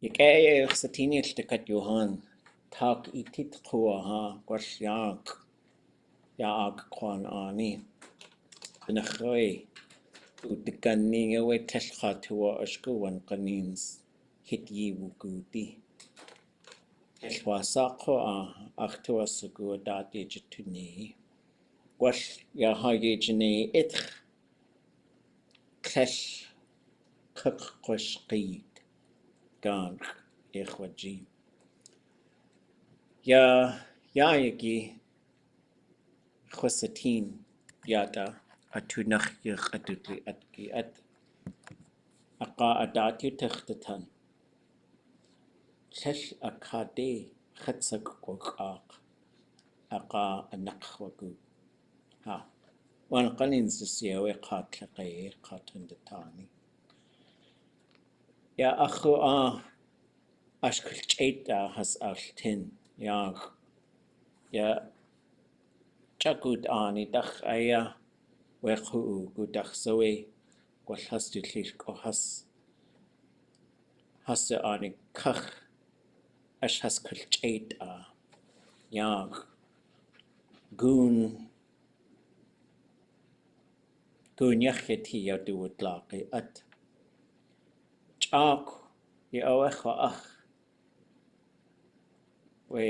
Ikea satiniel te kat Johan tak itit kua ha gwarsjag yaag kwan ani benachroi u de ganning we telcha tua ashkuwan kanins hit yi wuguti elwa saqo achtua sugu dati jituni gwas ya hage jini itch klesh kuk qashqid gan ikhwaji ya yagi khwasatin yada atunach ʼaduwóos'i at aqa adati tachtatan llell akade khatsak qaq aqa anaqwagu ha wan qanin sisiawe qatlaqe qatandatani ya akhu ashkulch'éit'aa has altin ya chagud ani dach aya weqhu gudach soe gwal has du llilko has ani kach ash has koolch'éit'aa goon yacheti ya ʼaduwóos'i at ch'ak ya awecha ach we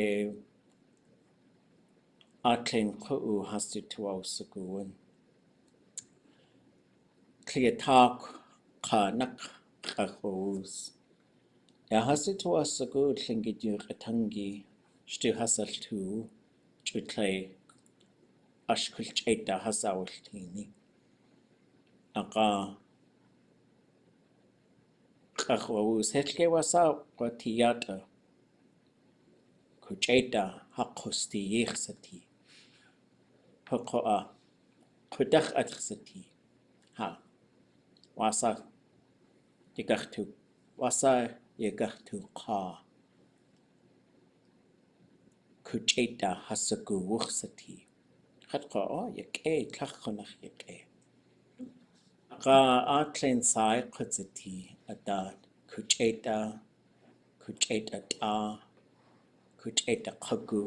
atlen qhu has du tuaw saguan Cleatak qanak qahos ya has du tuaw sagud Lingi atangi stu hasal tu chutlay ashkulch'éit'aa has awltini aqa qahos hetke wasa qatiyata koolch'éit'aa haqqusti yikhsati hoqo'a qudach atkhsati ha wasa yagachtu qa koolch'éit'aa hasagu wukhsati khatqa yak'e tlachqonach yak'e aqa atlen sai qhutsati adat koolch'éit'aa qagu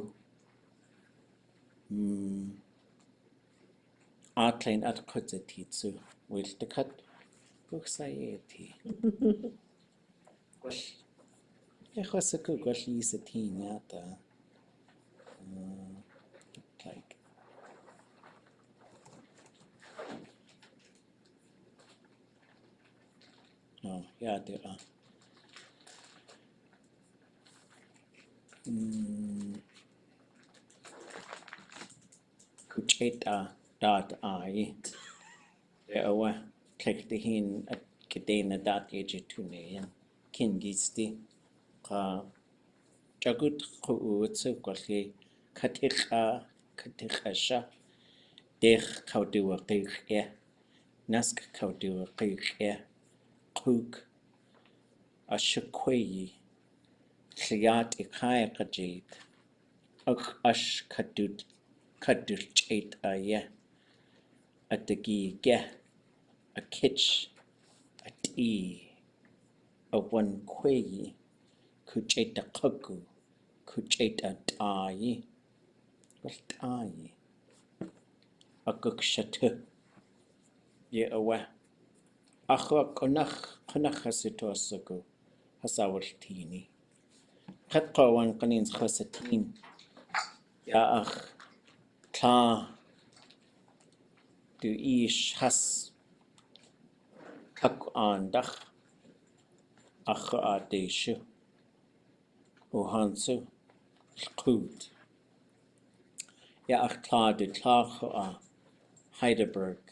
atlen at qhutsati tsu wiltakat buksayeti gwal echwasagu gwal yisatin yata like yada koolch'éit'aa dot I awa tlektihin at kedena dot ejituneyan kingisti qa chagut quutsu kwalli katikasha dech ʼaduwóos'i nask ʼaduwóos'i quk ashukweyi Lliat ikai qajit ash koolch'éit'aa atagige a kitch a wan kweyi koolch'éit'aa qagu koolch'éit'aa t'aayi akukshatu ye awa akhwa qunach hasitosagu hasawaltini qatqa wan qanin khwasatin ya ach tla du ish has kak andach ach adeshu uhansu lqut ya ach tla du tlach Heidelberg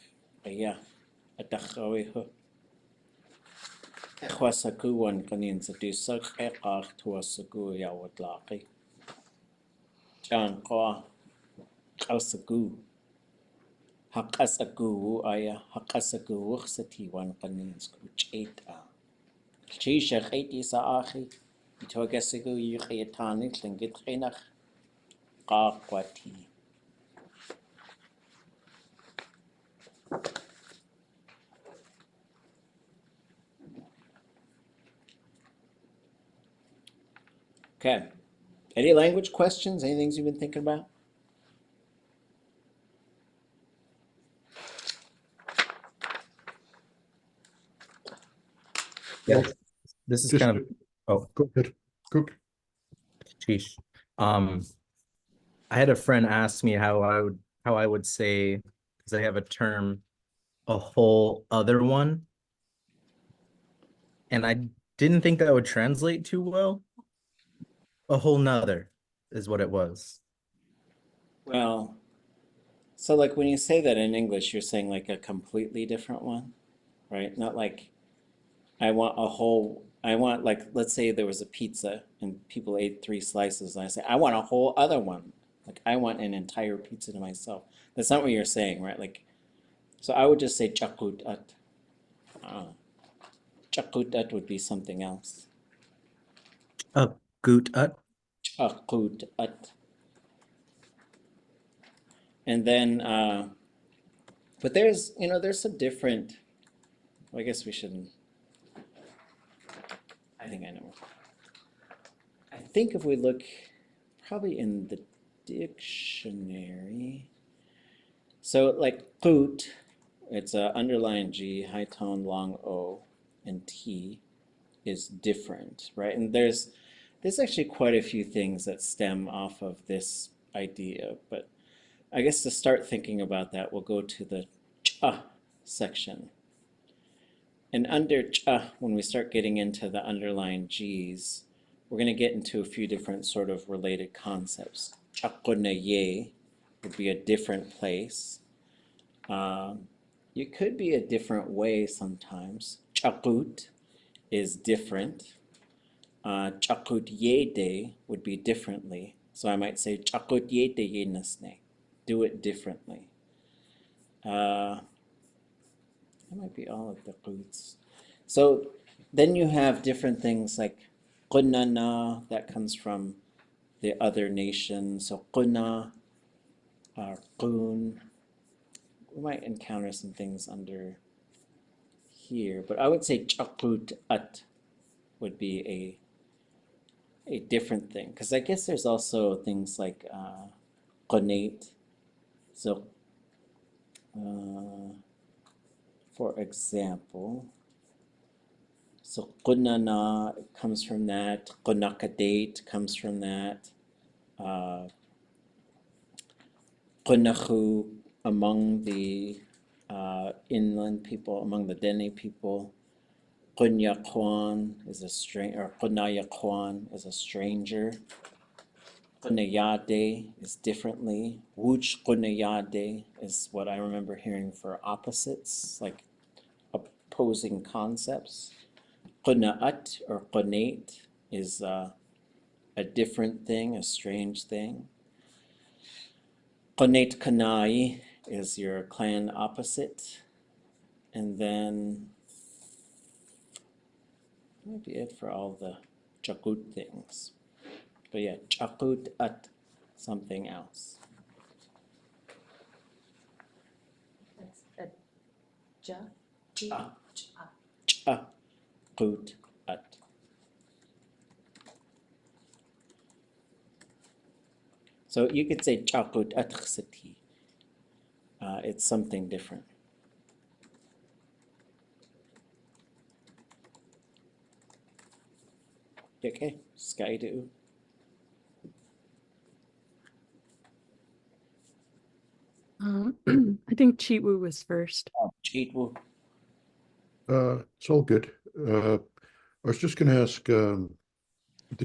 ya adachawihu echwasagu wan qanin sadusag eqach tuasagu ya wadlaqi Jan qa qawsagu haqasagu haqasagu wukhsati wan qanin koolch'éit'aa Chisha qeiti sa akhi itwagasigu yiqiyatani tlingitqinach qaqwati Okay. Any language questions? Any things you've been thinking about? Yeah, Well, this is just kind of, oh, go ahead. Go. sheesh. I had a friend ask me how I would say, because I have a term, a whole other one, and I didn't think that would translate too well. A whole nother is what it was. Well, so like when you say that in English, you're saying like a completely different one, right? Not like I want like, let's say there was a pizza and people ate 3 slices, and I say, I want a whole other one. Like I want an entire pizza to myself. That's not what you're saying, right? Like, so I would just say ʼaduwóos'i. ʼaduwóos'i would be something else. A goot ut. ʼaduwóos'i. And then, but there's, there's some different, well, I guess we shouldn't, I think I know. I think if we look probably in the dictionary, so like ʼqut, it's a underlined G, high tone, long O, and T is different, right? And there's actually quite a few things that stem off of this idea, but I guess to start thinking about that, we'll go to the cha section. And under cha, when we start getting into the underlying G's, we're going to get into a few different sort of related concepts. Chakonaye would be a different place. It could be a different way sometimes. Chakut is different. Chakut yede would be differently. So I might say chakut yede yenasne. Do it differently. That might be all of the roots. So then you have different things like qunana, that comes from the other nation. So quna, qun. We might encounter some things under here, but I would say ʼaqtudli.átk would be a different thing, because I guess there's also things like qunate. So for example, so qunana comes from that. Qunakadate comes from that. Qunahu among the inland people, among the Dene people. Qunyaqwan is a stranger, or Qunyaqwan is a stranger. Qunyade is differently. Wooch Qunyade is what I remember hearing for opposites, like opposing concepts. Quna'at or qunate is a different thing, a strange thing. Qunate kanai is your clan opposite. And then that might be it for all the chakut things. But yeah, chakut at something else. That's a ja. Cha. Chakut at. So you could say chakut at khsati. It's something different. Okay, sky do. I think Chiwu was first. Cheat will. It's all good. I was just going to ask the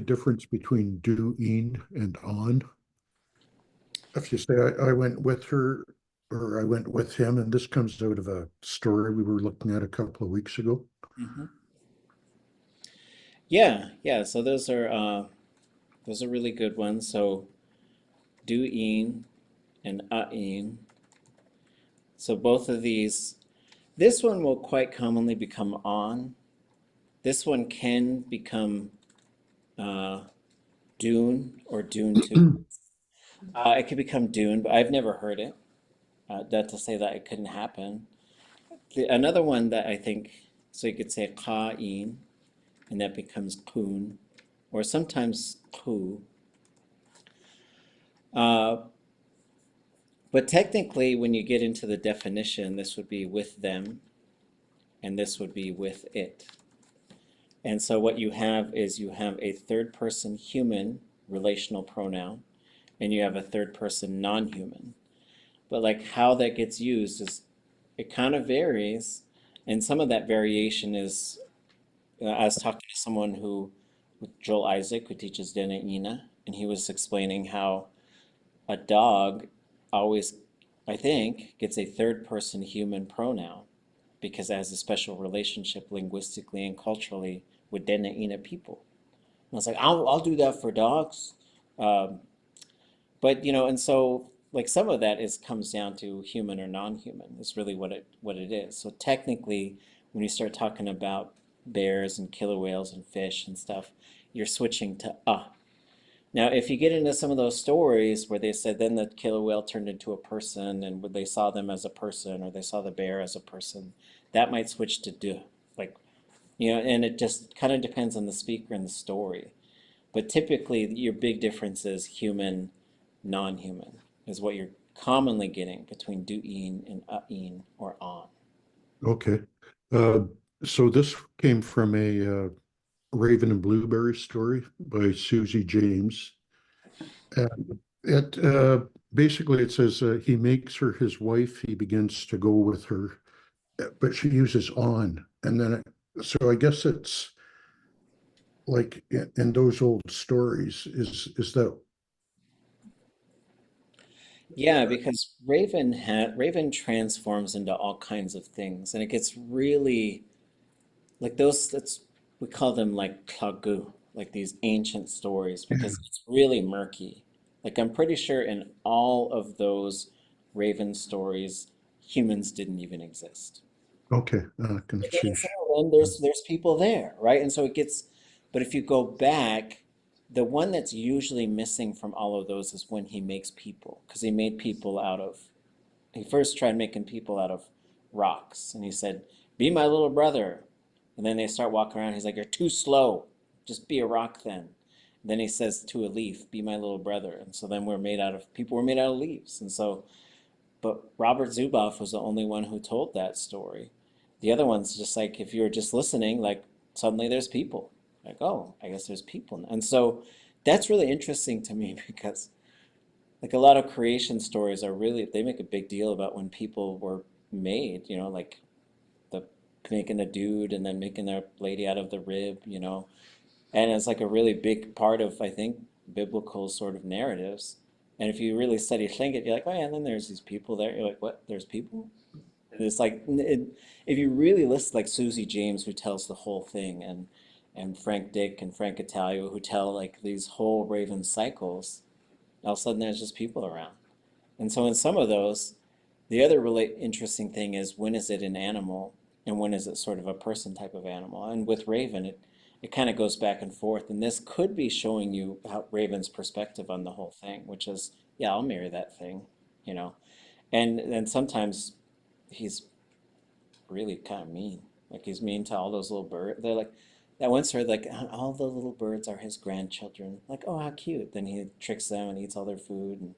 difference between doing and on. If you say I went with her or I went with him, and this comes out of a story we were looking at a couple of weeks ago. Mm-hmm. Yeah. So those are really good ones. So doing and a'in. So both of these, this one will quite commonly become on. This one can become dune or dune too. It could become dune, but I've never heard it. That to say that it couldn't happen. Another one that I think, so you could say ka'in, and that becomes kun, or sometimes ʼqu. Uh, but technically, when you get into the definition, this would be with them, and this would be with it. And so what you have is you have a third person human relational pronoun, and you have a third person non-human. But like how that gets used is, it kind of varies, and some of that variation is, I was talking to someone with Joel Isaac, who teaches Ina, and he was explaining how a dog always, I think, gets a third person human pronoun because it has a special relationship linguistically and culturally with Ina people. And I was like, I'll do that for dogs. Um, but and so like some of that comes down to human or non-human. Is really what it is. So technically, when you start talking about bears and killer whales and fish and stuff, you're switching to Now, if you get into some of those stories where they said then the killer whale turned into a person and they saw them as a person or they saw the bear as a person, that might switch to do. Like, and it just kind of depends on the speaker and the story. But typically, your big difference is human, non-human, is what you're commonly getting between du'een and a'een or on. Okay. Uh, so this came from a Raven and Blueberry story by Susie James. And basically it says he makes her his wife. He begins to go with her, but she uses on. And then, so I guess it's like in those old stories, is that Yeah, because Raven transforms into all kinds of things, and it gets really like those. We call them like klagu, like these ancient stories, because it's really murky. Like I'm pretty sure in all of those Raven stories, humans didn't even exist. okay? But then in Sheesh. some of them, there's people there, right? And so it gets, but if you go back, the one that's usually missing from all of those is when he makes people, because he made people out of, he first tried making people out of rocks, and he said, "Be my little brother," and then they start walking around. He's like, "You're too slow. Just be a rock then." And then he says to a leaf, "Be my little brother," and so then people were made out of leaves, and so but Robert Zuboff was the only one who told that story. The other ones, just like if you were just listening, like suddenly there's people. Like, oh, I guess there's people. And so that's really interesting to me because like a lot of creation stories are really, they make a big deal about when people were made, like the making a dude and then making a lady out of the rib. And it's like a really big part of, I think, biblical sort of narratives. And if you really study Tlingit, you're like, oh yeah, and then there's these people there. You're like, what? There's people? And it's like, if you really listen, like Susie James, who tells the whole thing, and Frank Dick and Frank Italio, who tell like these whole Raven cycles, all of a sudden there's just people around. And so in some of those, the other really interesting thing is when is it an animal and when is it sort of a person type of animal? And with Raven, it kind of goes back and forth. And this could be showing you how Raven's perspective on the whole thing, which is, yeah, I'll marry that thing, you know. And then sometimes he's really kind of mean. Like he's mean to all those little birds. They're like, that one story, like all the little birds are his grandchildren. Like, oh, how cute. Then he tricks them and eats all their food and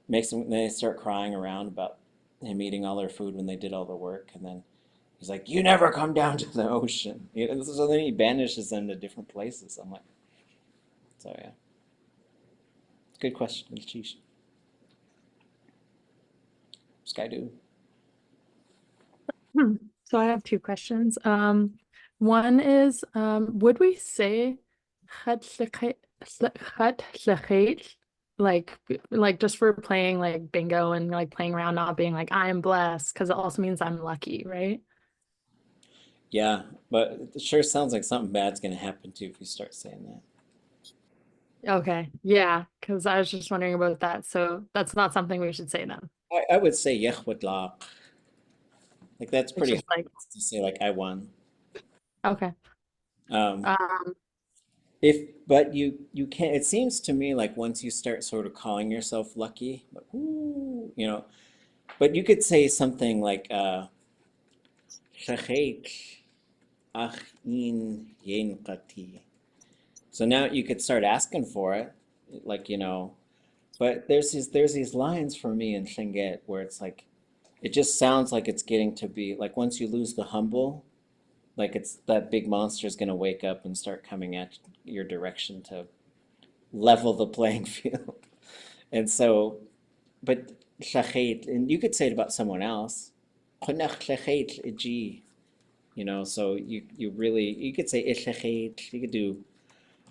makes them, they start crying around about him eating all their food when they did all the work. And then he's like, you never come down to the ocean. So then he banishes them to different places. I'm like, so yeah. Good question, Sheesh. Skydo. So I have two questions. One is, would we say "ʼaduwóos'i" like just for playing like bingo and like playing around, not being like I am blessed, because it also means I'm lucky, right? Yeah, but it sure sounds like something bad's going to happen to you if you start saying that. Okay, yeah, because I was just wondering about that. So that's not something we should say then. I would say ʼaduwóos'i. Like that's It's pretty just hard like, to say like I won. okay. Um, Um, but you can't. It seems to me like once you start sort of calling yourself lucky, like, ooh. But you could say something like "Shachek ach in yenqati," So now you could start asking for it, like, you know, but there's these lines for me in Tlingit where it's like, it just sounds like it's getting to be, like once you lose the humble, like it's that big monster is going to wake up and start coming at your direction to level the playing field. And so, but tlachait, and you could say it about someone else. Chonach tlachait iji, you know, so you really, you could say tlachait, you could do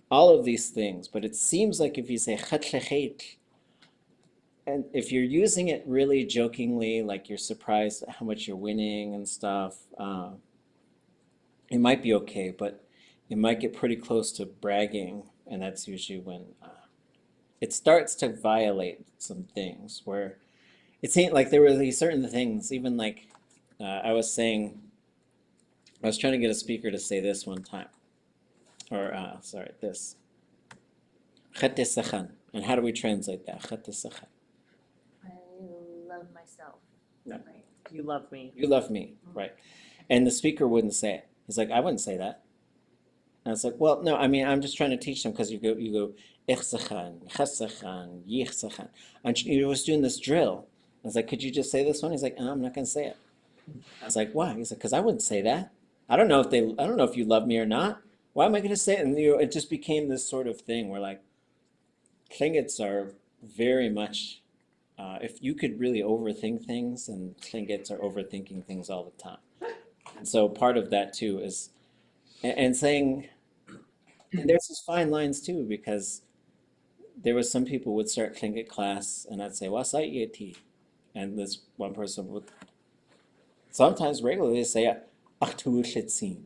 all of these things, but it seems like if you say chat tlachait, and if you're using it really jokingly, like you're surprised at how much you're winning and stuff, it might be okay, but it might get pretty close to bragging, and that's usually when it starts to violate some things where it seemed like there were these certain things, even like I was saying, I was trying to get a speaker to say this one time, or sorry, this. And how do we translate that? I love myself. No. Right. You love me. You love me, right? And the speaker wouldn't say it. He's like, I wouldn't say that. And it's like, well, no, I mean, I'm just trying to teach them because you go, ichzachan, chesachan, yichzachan. And he was doing this drill. I was like, could you just say this one? He's like, I'm not going to say it. I was like, why? He's like, because I wouldn't say that. I don't know if you love me or not. Why am I going to say it? And you know, it just became this sort of thing where like, Tlingits are very much, if you could really overthink things, and Tlingits are overthinking things all the time. And so part of that too is, and saying, and there's these fine lines too, because there was some people would start Tlingit class and I'd say, wasai yeti. And this one person would sometimes regularly say, ʼaduwóos'i.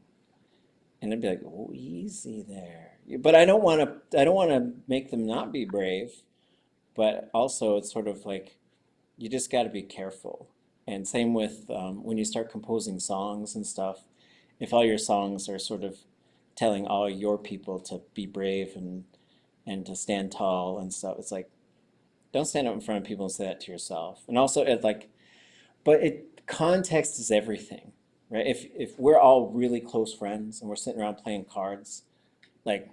And I'd be like, oh, easy there. But I don't want to make them not be brave, but also it's sort of like, you just got to be careful. And same with when you start composing songs and stuff, if all your songs are sort of telling all your people to be brave and to stand tall and stuff, it's like, don't stand up in front of people and say that to yourself. And also it like, but context is everything, right? If we're all really close friends and we're sitting around playing cards, like,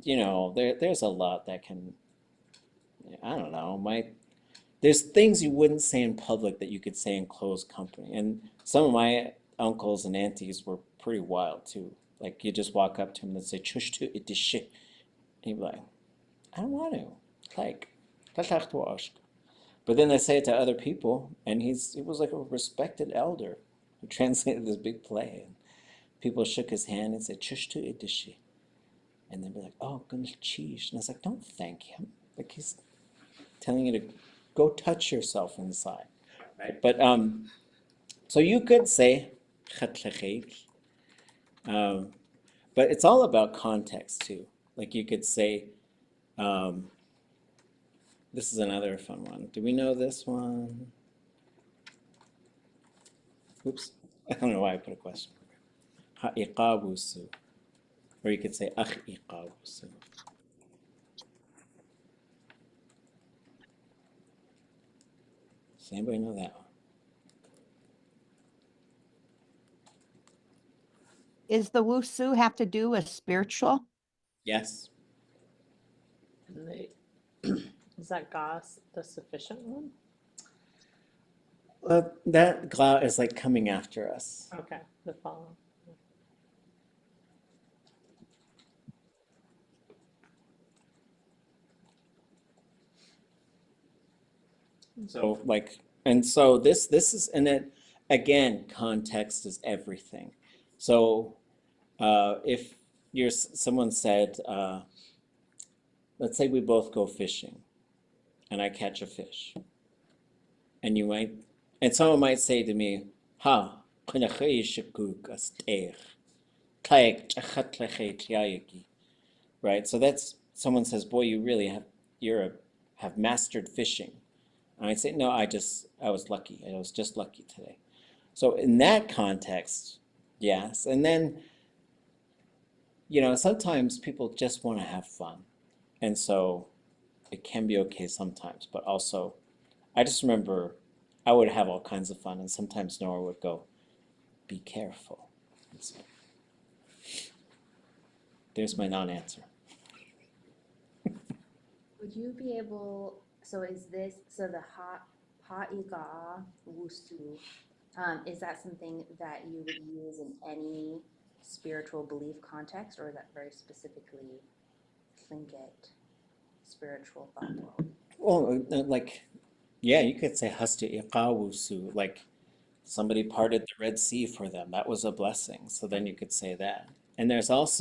you know, there's a lot that can, I don't know, there's things you wouldn't say in public that you could say in closed company. And some of my uncles and aunties were pretty wild too. Like you just walk up to him and say, chush to it shit. And he'd be like, I don't want to. Like, ʼaduwóos'i. But then they say it to other people, and he was like a respected elder who translated this big play. And people shook his hand and said, chush to it shit. And they'd be like, oh, cheese. And I was like, don't thank him. Like he's telling you to go touch yourself inside, right? But so you could say but it's all about context too. Like you could say, this is another fun one. Do we know this one? Oops, I don't know why I put a question. Ha'ikabusu. Or you could say ikabusu. Does anybody know that one? Is the woosu have to do with spiritual? Yes. And is that Goss the sufficient one? That cloud is like coming after us. Okay, the follow. So like, and so this is, and then again, context is everything. So if someone said, let's say we both go fishing, and I catch a fish, and someone might say to me, "Ha, right?" So that's someone says, "Boy, you really have mastered fishing." And I'd say, no, I was lucky. I was just lucky today. So in that context, yes. And then, you know, sometimes people just want to have fun. And so it can be okay sometimes. But also, I just remember I would have all kinds of fun. And sometimes Nora would go, be careful. So, there's my non-answer. would you be able, so is this, so the ha'iga'a wusu, is that something that you would use in any spiritual belief context, or is that very specifically Tlingit spiritual thought world? Well, like, yeah, you could say hastu iqawusu, like somebody parted the Red Sea for them. That was a blessing. So then you could say that. And there's a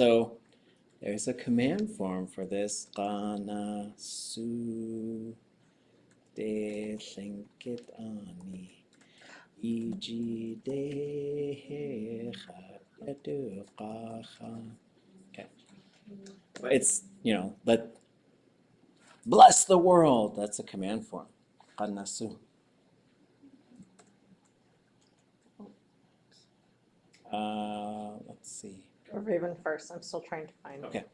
command form for this. Qana su de ʼaduwóos'i. Iji de hecha. Okay. But it's, bless the world. That's a command form. Qana su. Let's see. Or Raven first. I'm still trying to find. Okay.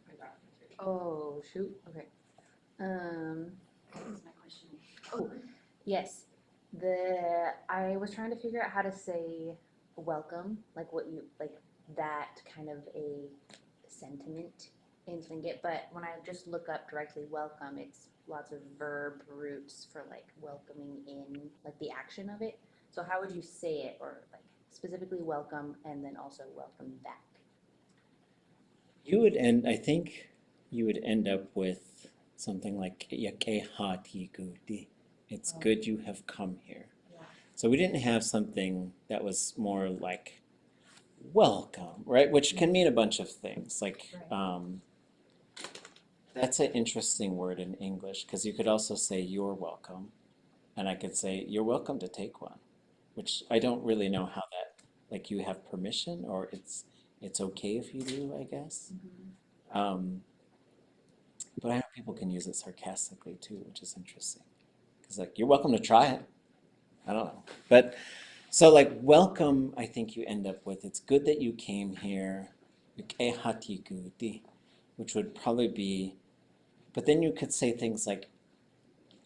Oh, shoot, okay. What was my question? Oh, yes. I was trying to figure out how to say welcome, like that kind of a sentiment in Tlingit, but when I just look up directly welcome, it's lots of verb roots for like welcoming in, like the action of it. So how would you say it, or like specifically welcome and then also welcome back? I think you would end up with something like yakehati. It's good you have come here. Yeah. So we didn't have something that was more like welcome, right? Which can mean a bunch of things. Like, that's an interesting word in English, because you could also say you're welcome, and I could say you're welcome to take one, which I don't really know how that, like, you have permission, or it's okay if you do, I guess. But I know people can use it sarcastically too, which is interesting. Because like, you're welcome to try it. I don't know. But so like welcome, I think you end up with, it's good that you came here, which would probably be, but then you could say things like,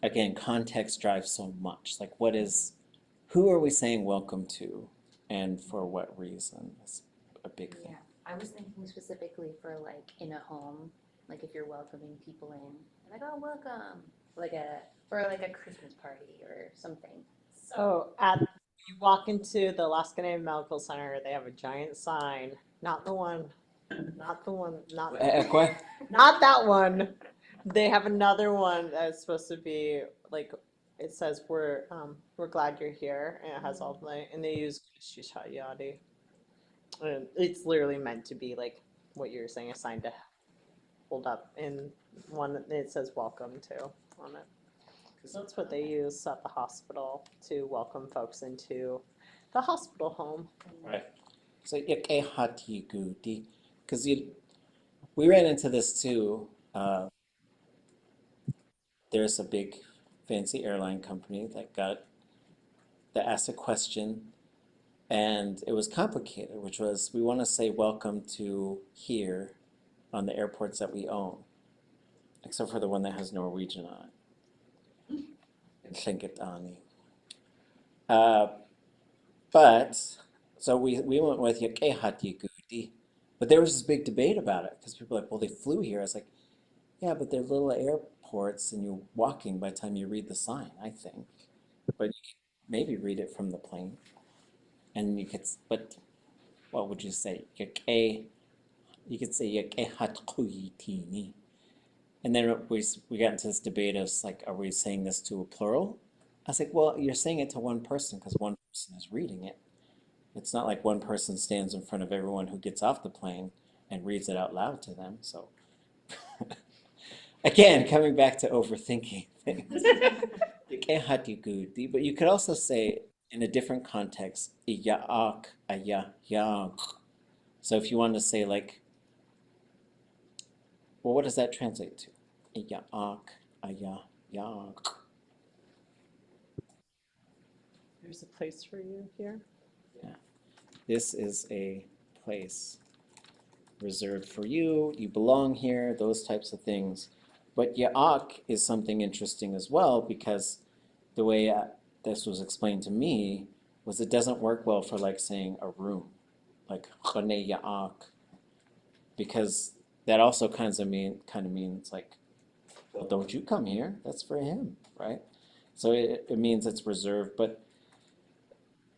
again, context drives so much. Like who are we saying welcome to, and for what reason? That's a big thing. Yeah, I was thinking specifically for like in a home, like if you're welcoming people in, like, oh, welcome, for like a Christmas party or something. So you walk into the Alaska Native Medical Center, they have a giant sign. Not that one. Not that one. They have another one that's supposed to be like, it says we're glad you're here, and it has all the, and they use Shishayadi. And it's literally meant to be like what you're saying, a sign to hold up, in one that it says welcome to on it. So that's what they use at the hospital to welcome folks into the hospital home. Right. So because we ran into this too. There's a big fancy airline company that asked a question, and it was complicated, which was, we want to say welcome to here on the airports that we own, except for the one that has Norwegian on it. Kayaaní. But so we went with Yakehati, but there was this big debate about it, because people were like, well, they flew here. I was like, yeah, but they're little airports and you're walking by the time you read the sign, I think. But you could maybe read it from the plane. And but what would you say? You could say Yakehatkuitini. And then we got into this debate of like, are we saying this to a plural? I was like, well, you're saying it to one person because one person is reading it. It's not like one person stands in front of everyone who gets off the plane and reads it out loud to them. So again, coming back to overthinking things. But you could also say in a different context, iya'ak, aya'yak. So if you want to say like, well, what does that translate to? Iya'ak, aya'yak. There's a place for you here. Yeah. This is a place reserved for you. You belong here, those types of things. But ya'ak is something interesting as well, because the way this was explained to me was it doesn't work well for like saying a room, like khane ya'ak, because that also kind of means like well, don't you come here. That's for him, right? So it means it's reserved, but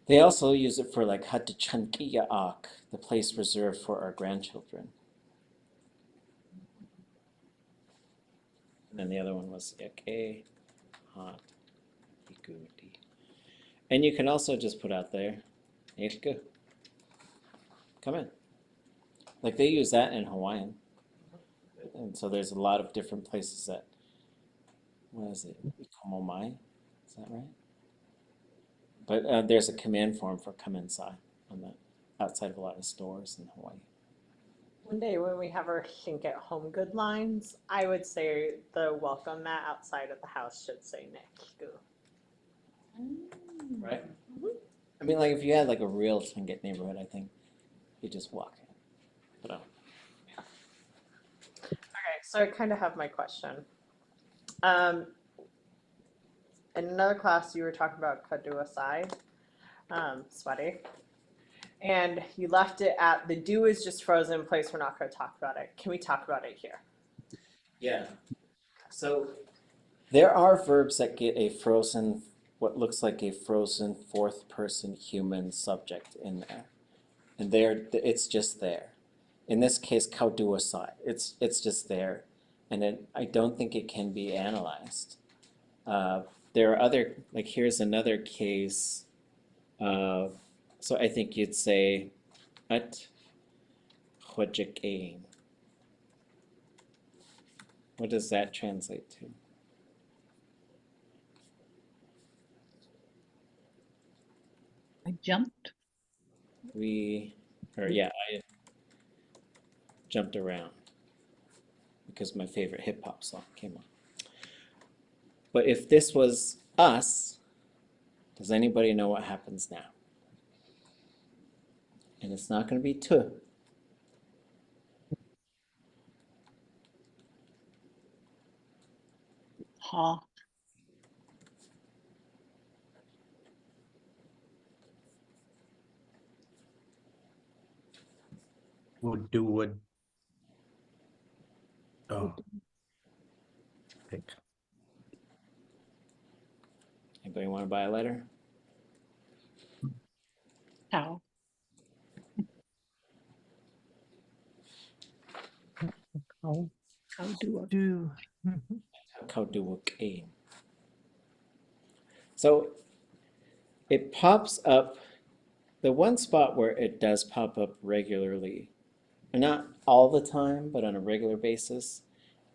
they also use it for like ʼaduwóos'i, the place reserved for our grandchildren. And then the other one was yake, hot, ikuti. And you can also just put out there, Ishku, come in. Like they use that in Hawaiian. And so there's a lot of different places that, what is it, ikomomai, is that right? But there's a command form for come inside on the outside of a lot of stores in Hawaii. One day when we have our think at home good lines, I would say the welcome mat outside of the house should say nekiku. Right? I mean, like if you had like a real Tlingit neighborhood, I think you just walk in. But Okay, so I kind of have my question. In another class, you were talking about ʼaduwóos'i, sweaty, and you left it at the dew is just frozen in place. We're not going to talk about it. Can we talk about it here? yeah. So there are verbs that get a frozen, what looks like a frozen fourth person human subject in there. And it's just there. In this case, ʼaduwóos'i, it's just there. And I don't think it can be analyzed. There are other, like here's another case. So I think you'd say ʼaduwóos'i. What does that translate to? I jumped. I jumped around because my favorite hip hop song came on. But if this was us, does anybody know what happens now? And it's not going to be tu. Ha. Would do would. Oh, pick. Anybody want to buy a letter? How? How do I? ʼaduwóos'i. So it pops up, the one spot where it does pop up regularly, and not all the time, but on a regular basis,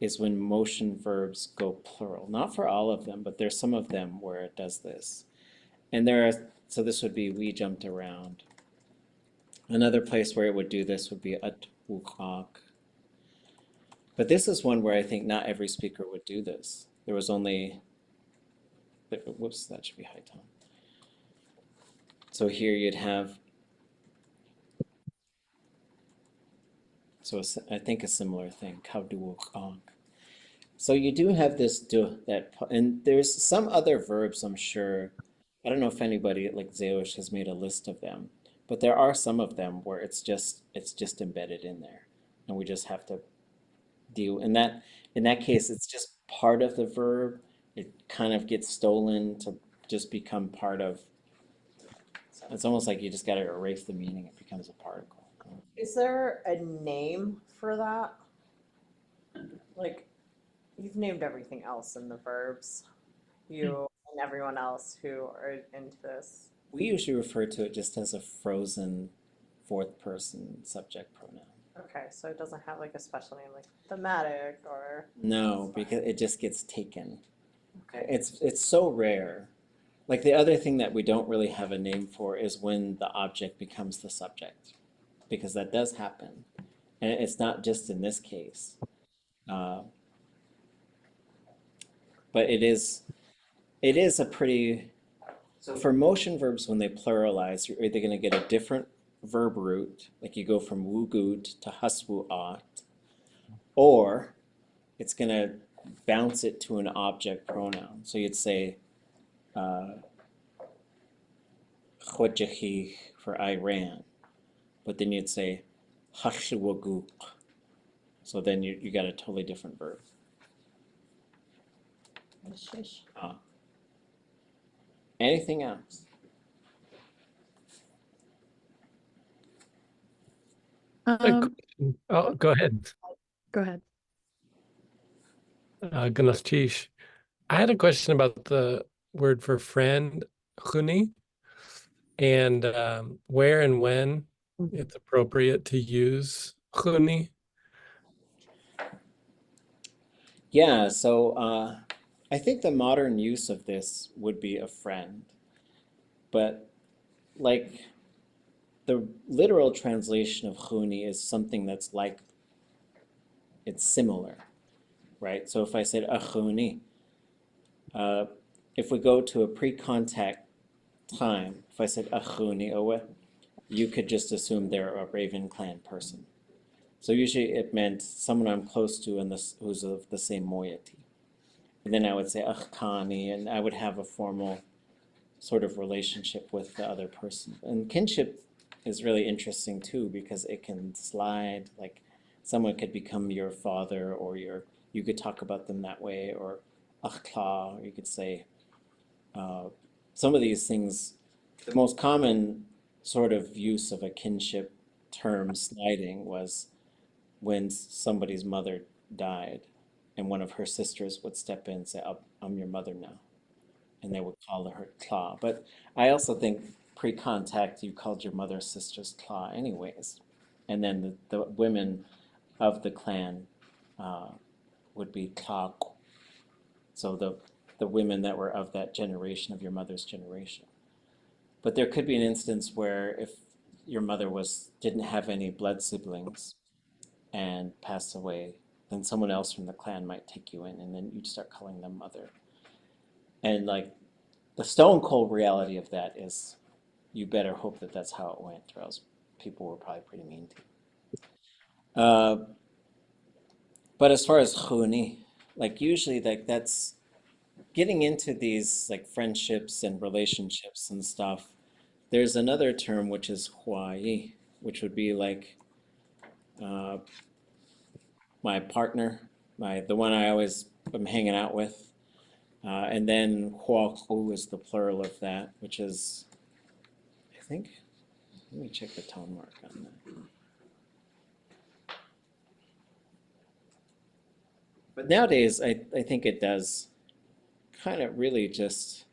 is when motion verbs go plural. Not for all of them, but there's some of them where it does this. And so this would be we jumped around. Another place where it would do this would be ʼaduwóos'i. But this is one where I think not every speaker would do this. There was only, whoops, that should be high tone. So here you'd have, so I think a similar thing, ʼaduwóos'i. So you do have this du that, and there's some other verbs I'm sure, I don't know if anybody like Zeosh has made a list of them, but there are some of them where it's just embedded in there, and we just have to deal. In that case, it's just part of the verb. It kind of gets stolen to just become part of. It's almost like you just got to erase the meaning. It becomes a particle. Is there a name for that? Like, you've named everything else in the verbs. You and everyone else who are into this. We usually refer to it just as a frozen fourth person subject pronoun. Okay, so it doesn't have like a special name like thematic or. No, because it just gets taken. It's so rare. Like the other thing that we don't really have a name for is when the object becomes the subject, because that does happen, and it's not just in this case. But it is a pretty, so for motion verbs when they pluralize, you're either going to get a different verb root, like you go from woogoot to ʼaduwóos'i, or it's going to bounce it to an object pronoun. So you'd say ʼch'éit'aa for I ran, but then you'd say ʼaduwóos'i. So then you got a totally different verb. Shish. Anything else? Um, Oh, go ahead. go ahead. Goodness, Tish. I had a question about the word for friend, chuni, and where and when it's appropriate to use chuni. Yeah, so I think the modern use of this would be a friend, but like the literal translation of chuni is something that's like, it's similar, right? So if I said a chuni, if we go to a pre-contact time, if I said a chuni owe, you could just assume they're a Raven clan person. So usually it meant someone I'm close to and who's of the same moiety. And then I would say Kayaaní, and I would have a formal sort of relationship with the other person. And kinship is really interesting too because it can slide. Like someone could become your father, or you could talk about them that way, or ʼaduwóos'i, or you could say some of these things. The most common sort of use of a kinship term sliding was when somebody's mother died and one of her sisters would step in and say, I'm your mother now. And they would call her ʼtla. But I also think pre-contact, you called your mother's sisters ʼtla anyways. And then the women of the clan would be ʼtla. So the women that were of that generation, of your mother's generation. But there could be an instance where if your mother didn't have any blood siblings and passed away, then someone else from the clan might take you in, and then you'd start calling them mother. And like the stone cold reality of that is you better hope that that's how it went, or else people were probably pretty mean to you. But as far as chuni, like usually like that's getting into these like friendships and relationships and stuff. There's another term which is huai, which would be like my partner, the one I always am hanging out with. And then huaku is the plural of that, which is, I think, let me check the tone mark on that. But nowadays, I think it does kind of really just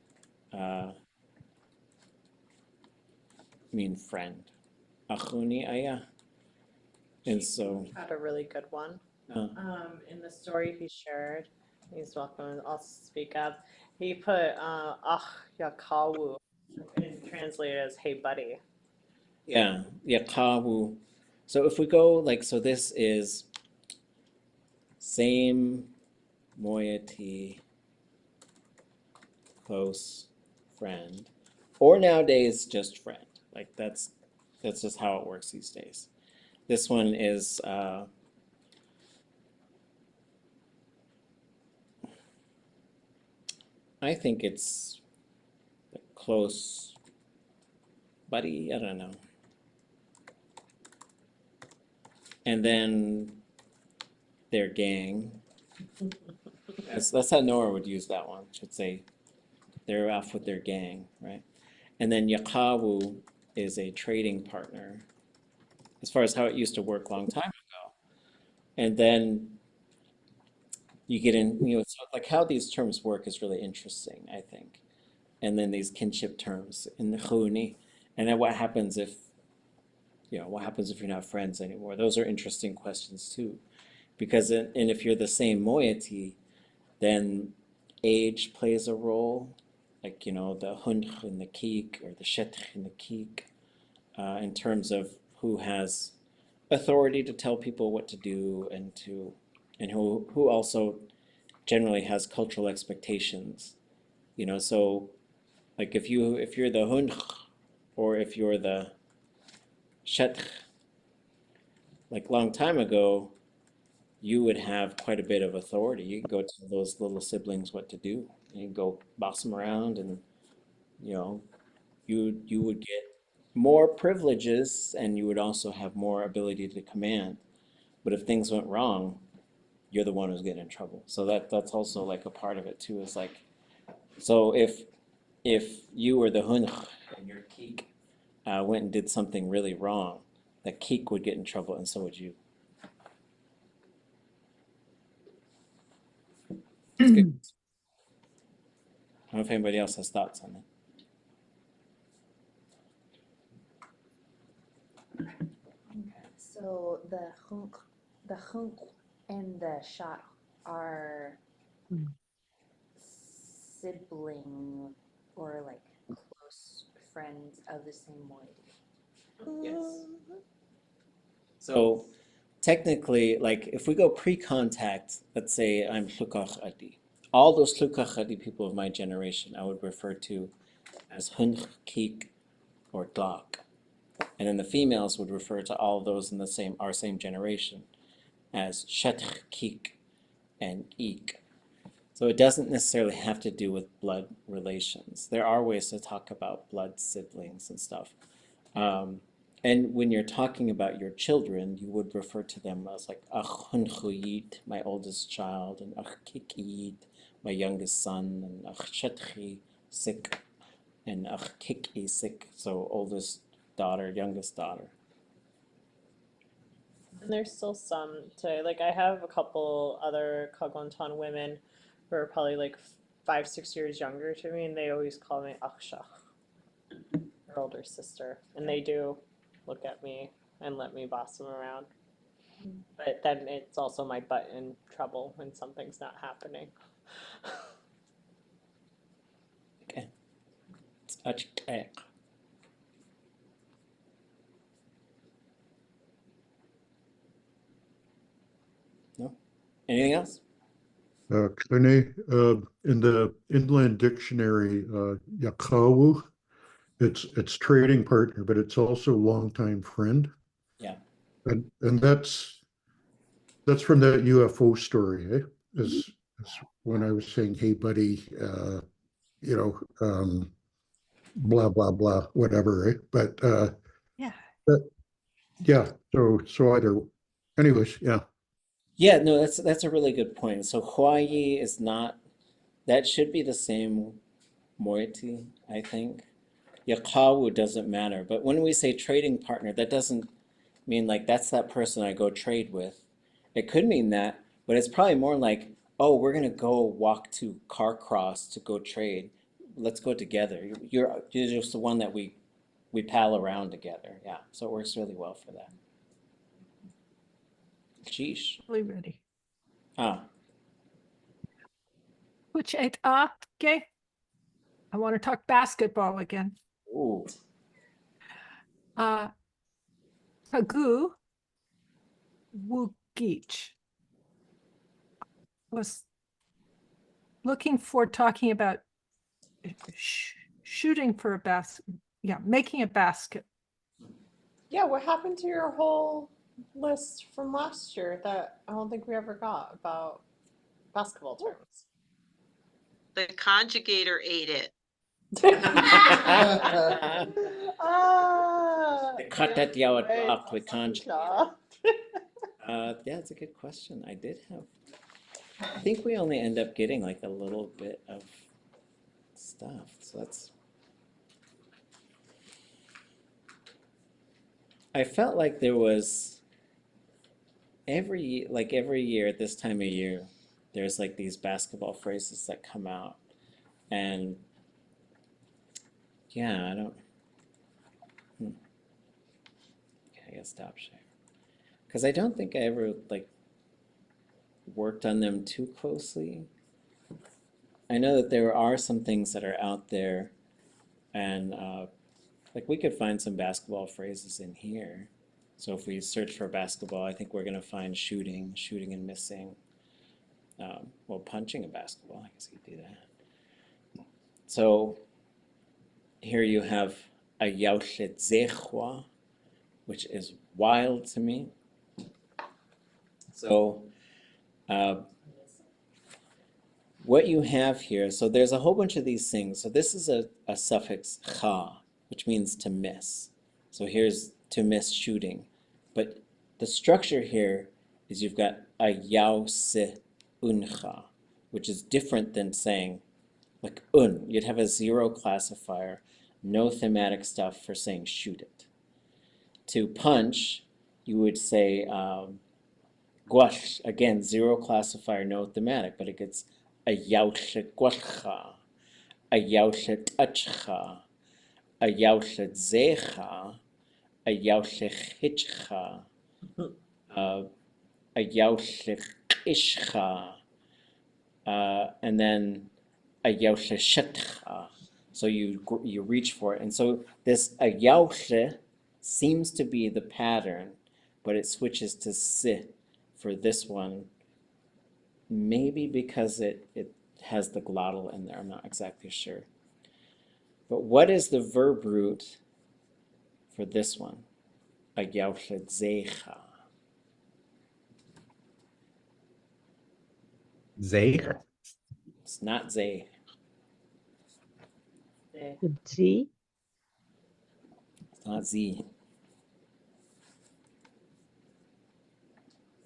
mean friend. Achuni aya. And so, Had a really good one. In the story he shared, he's welcome. I'll speak up. He put yakawu and translated as "Hey buddy." yeah, yakawu. So if we go like, so this is same moiety, close friend, or nowadays just friend. Like that's just how it works these days. This one is I think it's a close buddy. I don't know. And then their gang. That's how Nora would use that one. She'd say they're off with their gang, right? And then Yakawu is a trading partner, as far as how it used to work a long time ago. And then you get in, it's like how these terms work is really interesting, I think. And then these kinship terms in the chuni, and then what happens if you're not friends anymore? Those are interesting questions too, because and if you're the same moiety, then age plays a role, like the hunch and the keek, or the shetch and the keek, in terms of who has authority to tell people what to do, and who also generally has cultural expectations. So like if you're the hunch, or if you're the shetch, like long time ago, you would have quite a bit of authority. You could go tell those little siblings what to do. You could go boss them around, and you would get more privileges, and you would also have more ability to command. But if things went wrong, you're the one who's getting in trouble. So that's also like a part of it too, is like, so if you were the hunch and your keek went and did something really wrong, the keek would get in trouble and so would you. It's good. I don't know if anybody else has thoughts on that. So the hunk and the shot are sibling or like close friends of the same moiety. Yes. So technically, like if we go pre-contact, let's say I'm ʼlukach'adi. All those ʼlukach'adi people of my generation, I would refer to as hunch, keek, or dlak. And then the females would refer to all of those in our same generation as shetch, keek, and eek. So it doesn't necessarily have to do with blood relations. There are ways to talk about blood siblings and stuff. And when you're talking about your children, you would refer to them as like ach hunchuyit, my oldest child, and ach kikiyit, my youngest son, and ach shetchi, sick, and ach kiki, sick, so oldest daughter, youngest daughter. And there's still some today. Like I have a couple other Kagwantan women who are probably like 5-6 years younger to me, and they always call me Akshach, her older sister, and they do look at me and let me boss them around. But then it's also my butt in trouble when something's not happening. Okay. It's ʼaduwóos'i. No? Anything else? Kayaaní, in the Inland Dictionary, yakawu, it's trading partner, but it's also longtime friend. Yeah. And that's from that UFO story, eh? Is when I was saying, hey buddy, blah blah blah, whatever, eh? But Yeah. yeah, so either, anyways, yeah. Yeah, no, that's a really good point. So Hawaii is not, that should be the same moiety, I think. Yakawu doesn't matter, but when we say trading partner, that doesn't mean like that's that person I go trade with. It could mean that, but it's probably more like, oh, we're gonna go walk to Carcross to go trade. Let's go together. You're just the one that we pal around together. Yeah, so it works really well for that. Sheesh. Really ready. Ah, Koolch'éit'aa, okay? I want to talk basketball again. ooh. Hagu wooch was looking for talking about shooting for a basket. Yeah, making a basket. Yeah, what happened to your whole list from last year that I don't think we ever got about basketball terms? The conjugator ate it. The cut that the hour right. clock with conjure. Yeah, it's a good question. I think we only end up getting like a little bit of stuff. So that's, I felt like there was every year at this time of year, there's like these basketball phrases that come out. And yeah, I don't, okay, I gotta stop sharing. Because I don't think I ever like worked on them too closely. I know that there are some things that are out there, and like we could find some basketball phrases in here. So if we search for basketball, I think we're gonna find shooting and missing. Well, punching a basketball, I guess you could do that. So here you have ʼaduwóos'i, which is wild to me. So what you have here, so there's a whole bunch of these things. So this is a suffix cha, which means to miss. So here's to miss shooting. But the structure here is you've got ʼawtudli.átk, which is different than saying like You'd have a zero classifier, no thematic stuff for saying shoot it. To punch, you would say wooch, again, zero classifier, no thematic, but it gets ʼawtudli.átk, ʼawtudli.átk, ʼawtudli'átk, ʼawtudli'ítk, ʼawtudli'ítk, and then ʼawtudli'átk. So you reach for it. And so this ʼawtudli seems to be the pattern, but it switches to si for this one, maybe because it has the glottal in there. I'm not exactly sure. But what is the verb root for this one? ʼawtudli'átk. Zeich? It's not zay. Z. It's not z.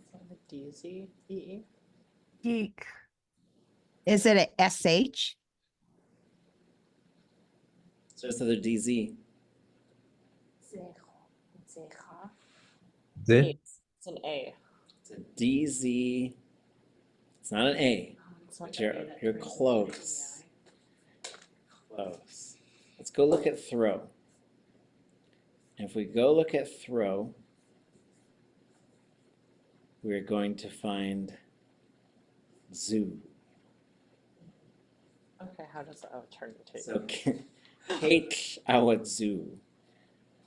Is that a Dísi? E. Geek. Is it a SH? So it's another DZ. Zeh? It's an A. It's a DZ. It's not an A. It's not But you're close. Close. Let's go look at throw. If we go look at throw, we're going to find zoo. Okay, how does the O turn into? So Kayaaní.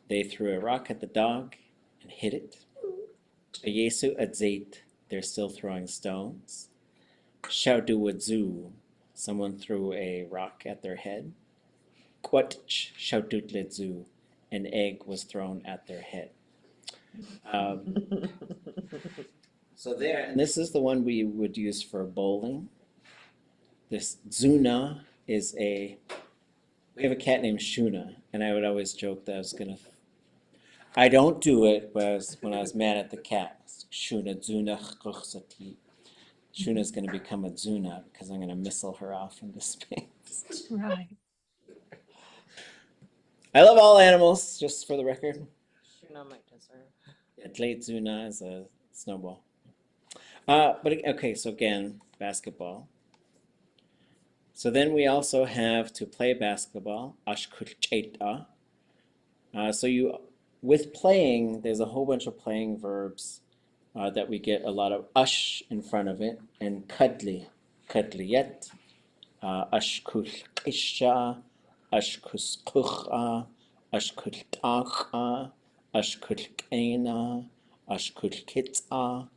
They threw a rock at the dog and hit it. ʼaduwóos'i, they're still throwing stones. ʼaduwóos'i, someone threw a rock at their head. ʼawtudli.átk, an egg was thrown at their head. So there, and this is the one we would use for bowling. This zuna is we have a cat named Shuna, and I would always joke that I don't do it, but when I was mad at the cat, Shuna zuna ch'ch'sati. Shuna's going to become a zuna because I'm going to missile her off into space. Right. I love all animals, just for the record. Shuna might deserve. Yeah, Tlate Zuna is a snowball. But okay, so again, basketball. So then we also have to play basketball, koolch'éit'aa. With playing, there's a whole bunch of playing verbs that we get a lot of ush in front of it, and kudliet, koolch'éit'aa, koolch'éit'aa, koolch'éit'aa, koolch'éit'aa, koolch'éit'aa, koolch'éit'aa,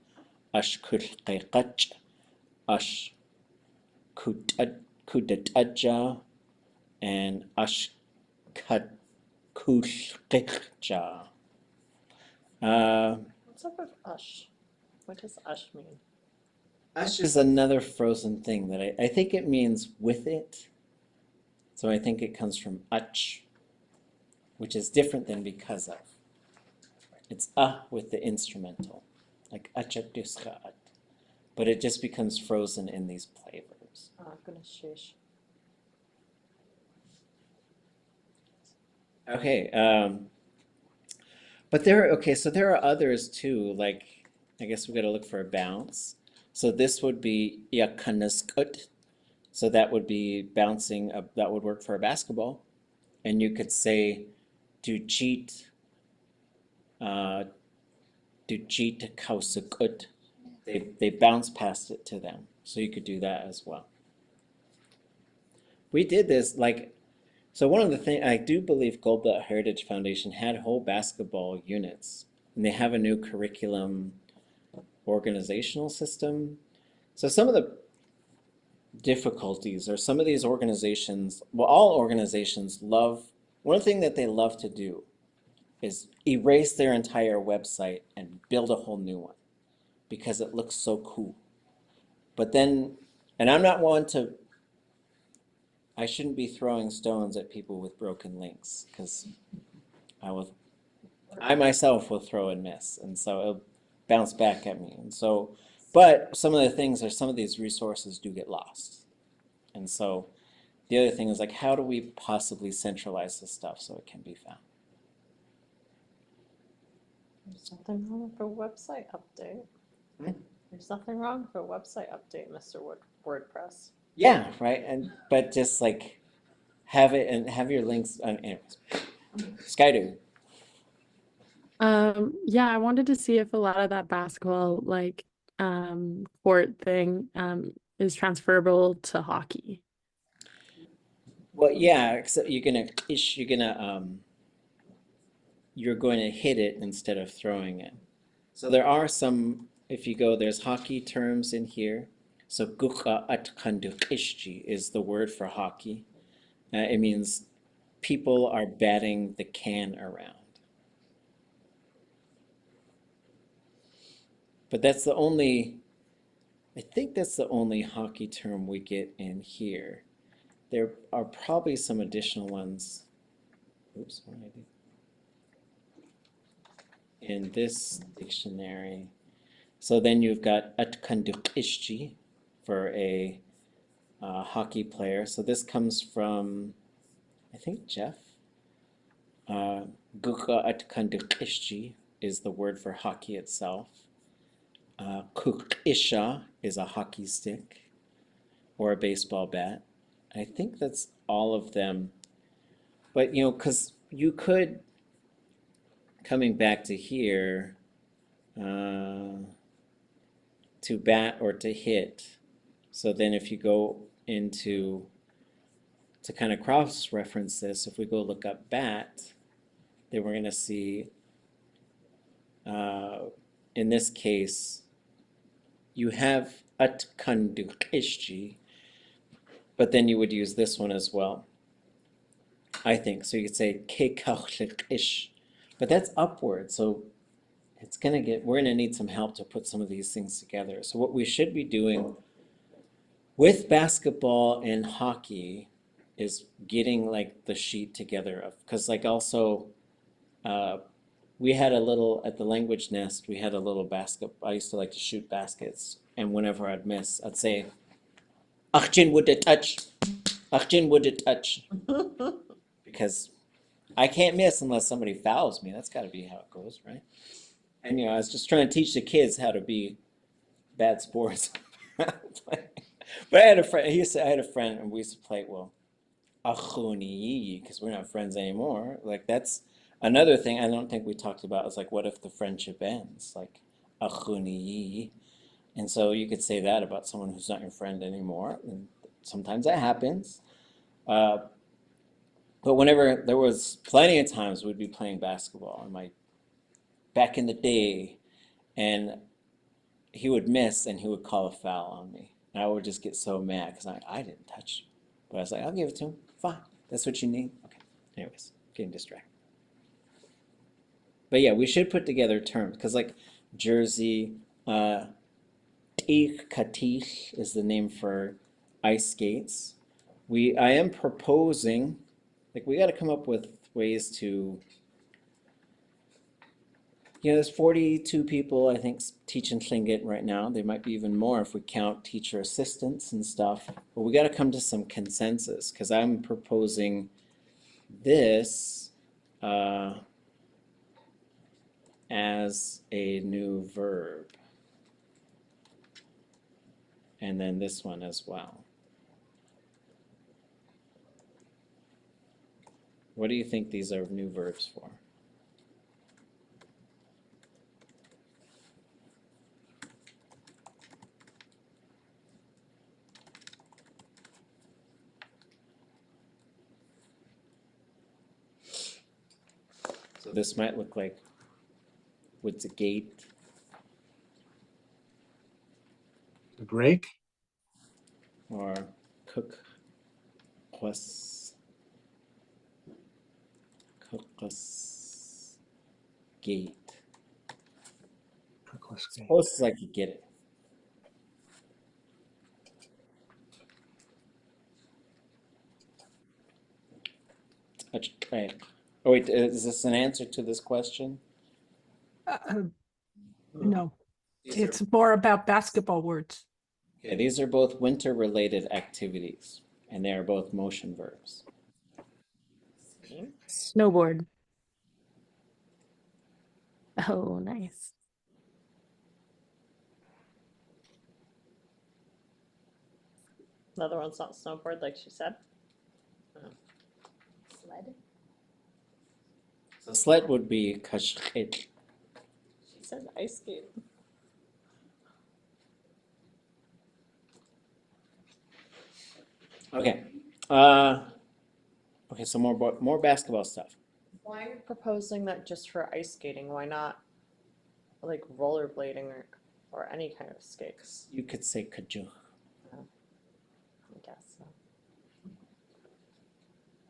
ʼaduwóos'i, and koolch'éit'aa. What's up with ush? What does ush mean? Ush is another frozen thing that I think it means with it. So I think it comes from uch, which is different than because of. It's with the instrumental, like ʼaduwóos'i, but it just becomes frozen in these play verbs. Oh, goodness, sheesh. Okay, but so there are others too, like, I guess we got to look for a bounce. So this would be ʼyakanasqut, so that would be bouncing, that would work for a basketball. And you could say Dukt'ootlʼ kausaqut. They bounce past it to them. So you could do that as well. We did this, so one of the things, I do believe Goldblatt Heritage Foundation had whole basketball units, and they have a new curriculum organizational system. So some of the difficulties are some of these organizations, well, all organizations one thing that they love to do is erase their entire website and build a whole new one because it looks so cool. But then, and I'm not one I shouldn't be throwing stones at people with broken links because I myself will throw and miss, and so it'll bounce back at me. And so But some of the things are some of these resources do get lost. And so the other thing is like, how do we possibly centralize this stuff so it can be found? There's nothing wrong for a website update. There's nothing wrong for a website update, Mr. WordPress. Yeah, right. And but just like have it and have your links on anyways. Skydo. Yeah, I wanted to see if a lot of that basketball like court thing is transferable to hockey. Well, yeah, except you're going to hit it instead of throwing it. So there are some, if you go, there's hockey terms in here. So Dukt'ootlʼ is the word for hockey. It means people are batting the can around. But that's the only, I think that's the only hockey term we get in here. There are probably some additional ones. Oops, what did I do? In this dictionary. So then you've got ʼaduwóos'i for a hockey player. So this comes from, I think, Jeff. Dukt'ootlʼ is the word for hockey itself. Koolch'éit'aa is a hockey stick or a baseball bat. I think that's all of them. But, you know, because you could, coming back to here, to bat or to hit. So then if you go into, to kind of cross-reference this, if we go look up bat, then we're going to see, in this case, you have ʼaduwóos'i, but then you would use this one as well, I think. So you could say Kayaaní, but that's upward. So it's going to get, we're going to need some help to put some of these things together. So what we should be doing with basketball and hockey is getting like the sheet together of, because like also, we had a little, at the language nest, we had a little basket. I used to like to shoot baskets. And whenever I'd miss, I'd say, Achjin would it touch? Achjin would it touch? Because I can't miss unless somebody fouls me. That's got to be how it goes, right? And you know, I was just trying to teach the kids how to be bad sports. But I had a friend. I had a friend, and we used to play ʼaduwóos'i, because we're not friends anymore. Like that's another thing I don't think we talked about. Is like, what if the friendship ends? Like ʼaduwóos'i. And so you could say that about someone who's not your friend anymore. And sometimes that happens. But whenever there was plenty of times we'd be playing basketball, and back in the day, and he would miss and he would call a foul on me. And I would just get so mad because I didn't touch him. But I was like, I'll give it to him. Fine. That's what you need. Okay. Anyways, getting distracted. But yeah, we should put together terms because like jersey, Katish is the name for ice skates. I am proposing, like we got to come up with ways to, you know, there's 42 people, I think, teaching Tlingit right now. There might be even more if we count teacher assistants and stuff. But we got to come to some consensus because I'm proposing this as a new verb. And then this one as well. What do you think these are new verbs for? So this might look like what's a gate? A break? Or cook plus gate. Suppose it's like you get it. Oh wait, is this an answer to this question? No. It's more about basketball words. Okay, these are both winter-related activities, and they are both motion verbs. Snowboard. Oh, nice. Another one's not snowboard, like she said. Sled. So sled would be koolch'éit'aa. She said ice skate. Okay. Okay, so more basketball stuff. Why are you proposing that just for ice skating? Why not like rollerblading or any kind of skates? You could say kajou. I guess so.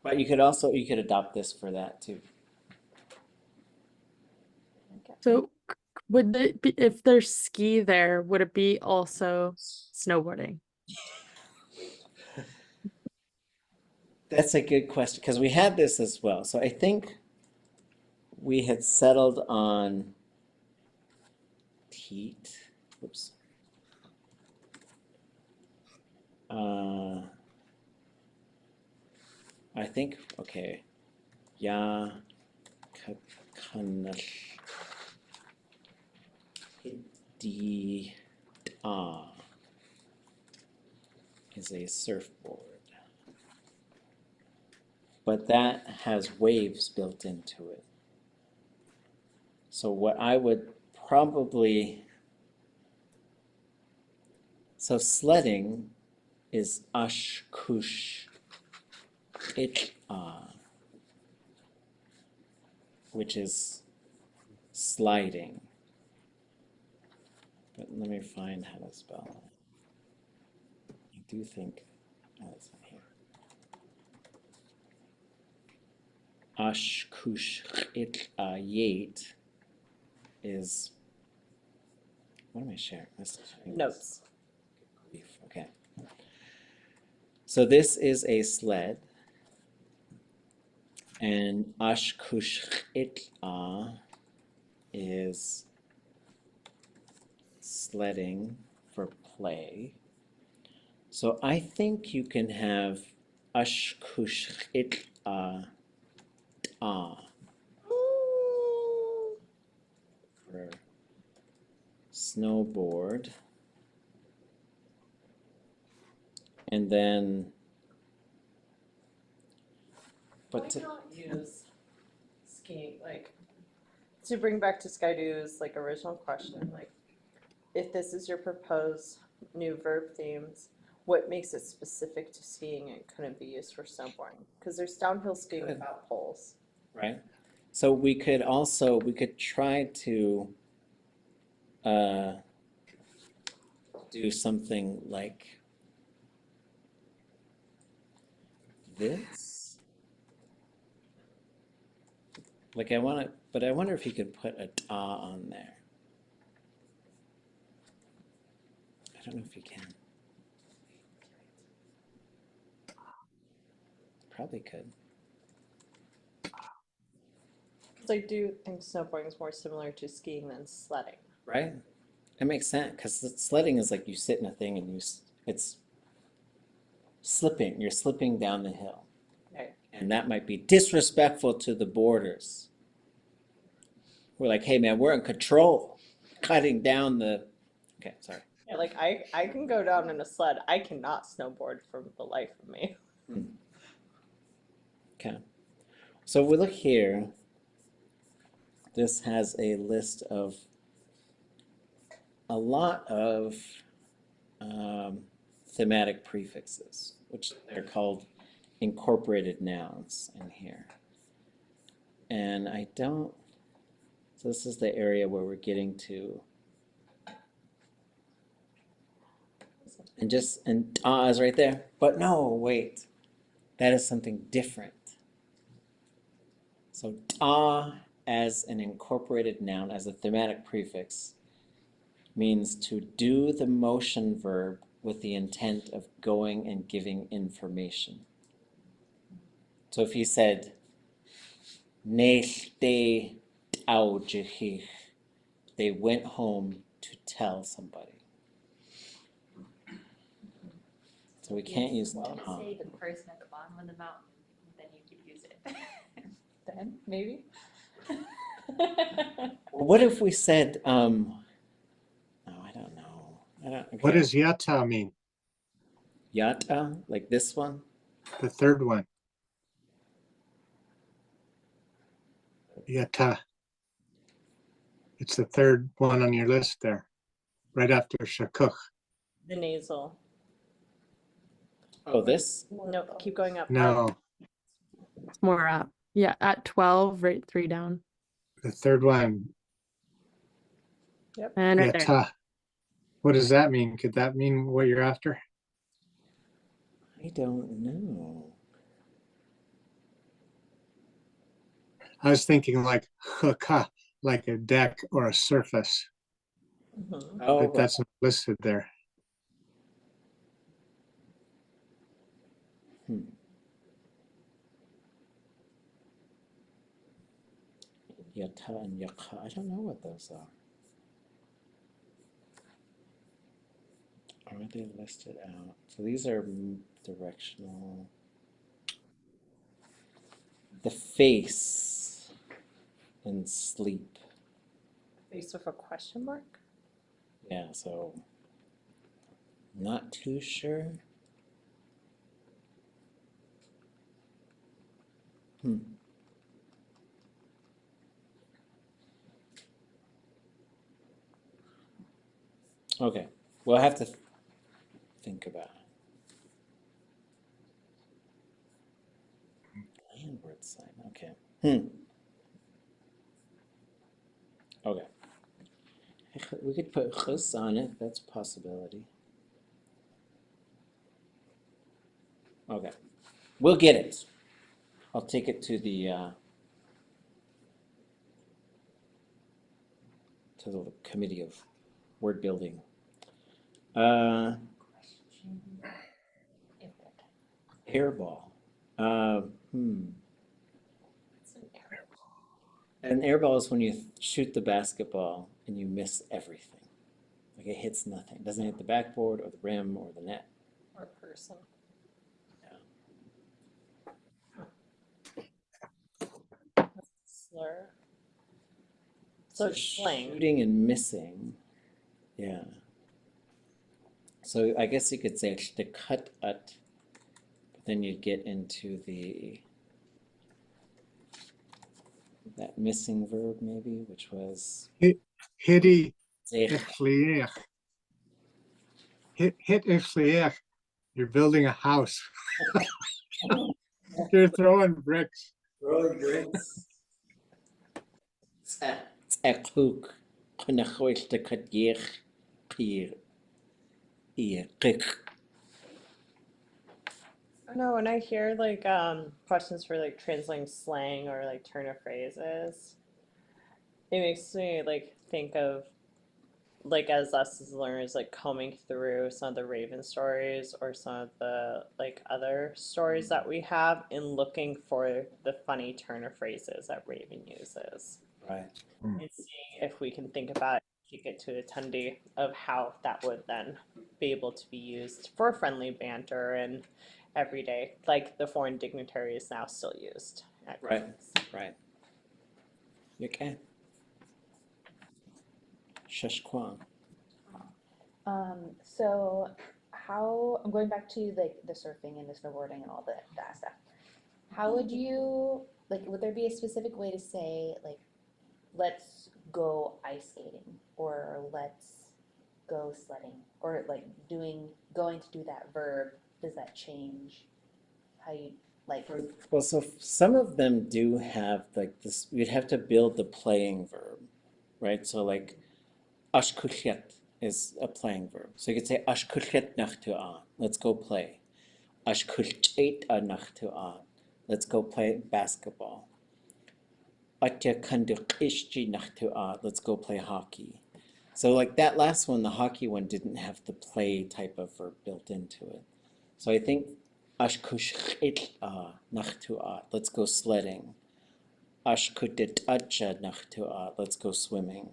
But you could adopt this for that too. So would it be, if there's ski there, would it be also snowboarding? That's a good question because we had this as well. So I think we had settled on teat. Whoops. I think, okay. Ya kanal is a surfboard. But that has waves built into it. So what I would probably, so sledding is ʼaduwóos'i, which is sliding. But let me find how to spell it. I do think, oh, it's not here. ʼaduwóos'i is, what am I sharing? Notes. Okay. So this is a sled, and ʼaduwóos'i is sledding for play. So I think you can have ʼaduwóos'i for snowboard. And then, Why not use skiing, like, to bring back to Skydo's like original question, like, if this is your proposed new verb themes, what makes it specific to skiing and couldn't be used for snowboarding? Because there's downhill skiing without poles. right? So we could try to do something like this. Like but I wonder if you could put a da on there. I don't know if you can. Probably could. Because I do think snowboarding is more similar to skiing than sledding. Right? It makes sense because sledding is like you sit in a thing and it's slipping. You're slipping down the hill. Right. And that might be disrespectful to the boarders. We're like, hey man, we're in control. Cutting down the, okay, sorry. Yeah, like I can go down in a sled. I cannot snowboard for the life of me. Okay. So if we look here, this has a list of a lot of thematic prefixes, which they're called incorporated nouns in here. And I don't, so this is the area where we're getting to, and ʼaa is right there, but no, wait, that is something different. So ʼaa as an incorporated noun, as a thematic prefix, means to do the motion verb with the intent of going and giving information. So if you said, they went home to tell somebody. So we can't use Well, ta. say the person at the bottom of the mountain, then you could use it. Then, maybe? What if we said, no, I don't know. What Okay. does yata mean? Yata, like this one? The third one. Yata. It's the third one on your list there, right after shakuch. The nasal. Oh, this? No, keep going up. No, It's more up. Yeah, at 12, right 3 down. the third one. And right there. Yata. What does that mean? Could that mean what you're after? I don't know. I was thinking like chaka, like a deck or a surface, Mhm. Oh, but that's not listed there. Yata and yaka. I don't know what those are. Are they listed out? So these are directional. The face and sleep. Face with a question mark? Yeah, so not too sure. Okay, we'll have to think about it. Landward sign, okay. Okay. We could put chus on it, that's a possibility. Okay, we'll get it. I'll take it to the committee of word building. Airball. An airball is when you shoot the basketball and you miss everything. Like it hits nothing. It doesn't hit the backboard or the rim or the net. Or person. Slur. So it's slang. Shooting and missing. Yeah. So I guess you could say the cut at, but then you'd get into that missing verb maybe, which was Hiti zeich. ichlieach. Hit ichlieach. You're building a house. You're throwing bricks. Throwing bricks. Tz'ekluk. K'nachoich the kadyeich pir. No, when I hear like questions for like translating slang or like turn of phrases, it makes me like think of like as us as learners like combing through some of the Raven stories or some of the like other stories that we have and looking for the funny turn of phrases that Raven uses. Right. And seeing if we can think about take it to a Tundi of how that would then be able to be used for friendly banter and every day, like the foreign dignitary is now still used. Right. Right. Okay. Sheshquan. So how, I'm going back to like the surfing and the snowboarding and all that stuff. How would you, like, would there be a specific way to say, like, let's go ice skating or let's go sledding or like going to do that verb? Does that change how you like? Well, so some of them do have like this, you'd have to build the playing verb, right? So like ashkuchet is a playing verb. So you could say ashkuchet nachtu'ah, let's go play. Koolch'éit'aa nachtu'ah, let's go play basketball. Atya kanduqishji nachtu'ah, let's go play hockey. So like that last one, the hockey one didn't have the play type of verb built into it. So I think koolch'éit'aa nachtu'ah, let's go sledding. A'tudli.átk nachtu'ah, let's go swimming.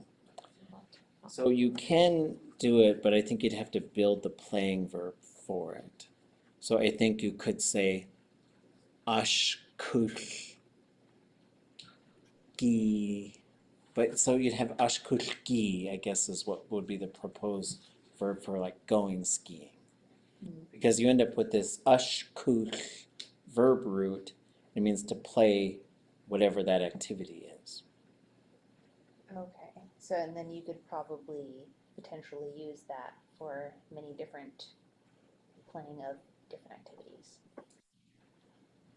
So you can do it, but I think you'd have to build the playing verb for it. So I think you could say ashkulgi, but so you'd have ashkulgi, I guess is what would be the proposed verb for like going skiing. Because you end up with this ashkul verb root. It means to play whatever that activity is. Okay, so and then you could probably potentially use that for many different playing of different activities.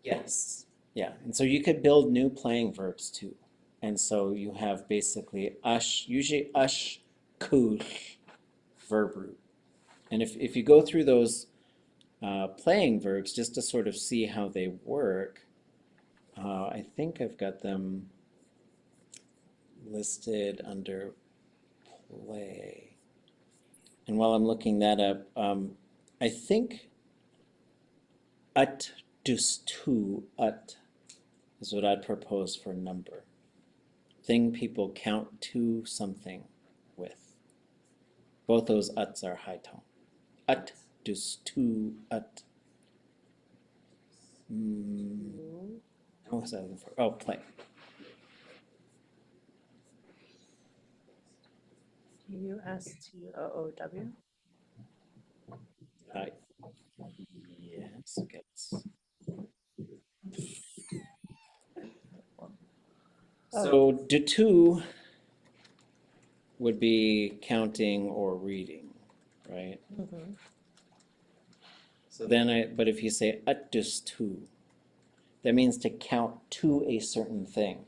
Yes. Yeah. And so you could build new playing verbs too. And so you have basically usually kul verb root. And if you go through those playing verbs just to sort of see how they work, I think I've got them listed under play. And while I'm looking that up, I think ʼaduwóos'i is what I'd propose for number. Thing people count to something with. Both those uts are high tone. ʼaduwóos'i. What was I looking for? Oh, play. USTOOW. Yes, okay. So do would be counting or reading, right? So then but if you say ʼaduwóos'i, that means to count to a certain thing.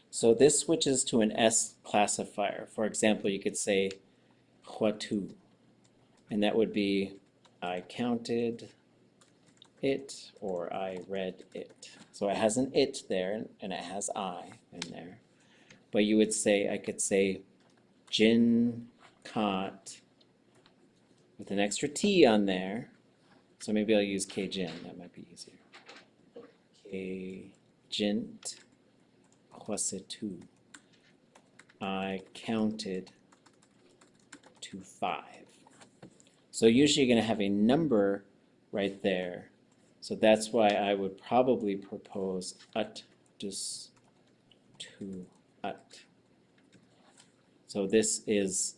So this switches to an S classifier. For example, you could say huatu, and that would be I counted it or I read it. So it has an it there and it has I in there. But you would say, I could say Jin caught with an extra T on there. So maybe I'll use K-Jin, that might be easier. K-Jint Kwasitu. I counted to 5. So usually you're going to have a number right there. So that's why I would probably propose ʼaduwóos'i. So this is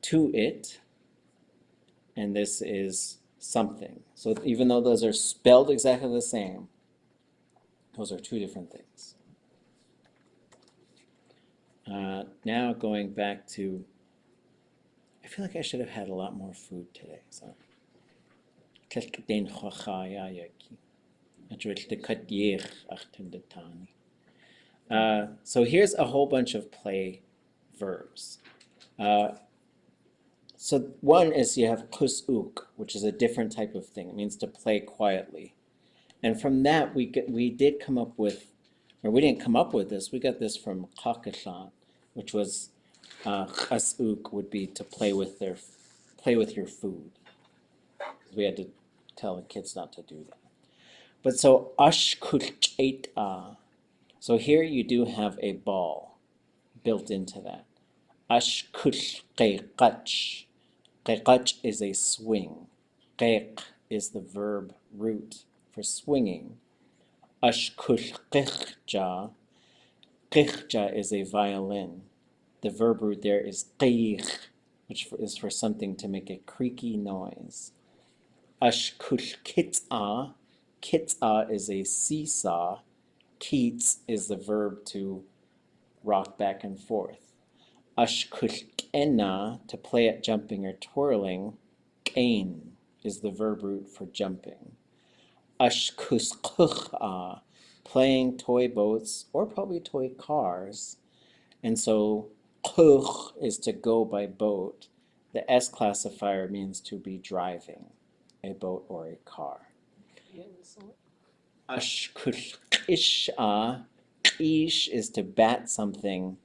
to it, and this is something. So even though those are spelled exactly the same, those are two different things. Now going back to, I feel like I should have had a lot more food today. So so here's a whole bunch of play verbs. So one is you have kusuk, which is a different type of thing. It means to play quietly. And from that we did come up with, or we didn't come up with this, we got this from Kakashan, which was kasuk would be to play with your food. We had to tell the kids not to do that. But so koolch'éit'aa. So here you do have a ball built into that. koolch'éit'aa. Qeqach is a swing. Qeq is the verb root for swinging. koolch'éit'aa. Qeqja is a violin. The verb root there is qeq, which is for something to make a creaky noise. koolch'éit'aa. Kit'aa is a seesaw. Keats is the verb to rock back and forth. koolch'éit'aa, to play at jumping or twirling. Kain is the verb root for jumping. koolch'éit'aa, playing toy boats or probably toy cars. And so koolch is to go by boat. The S classifier means to be driving a boat or a car. koolch'éit'aa, ish is to bat something,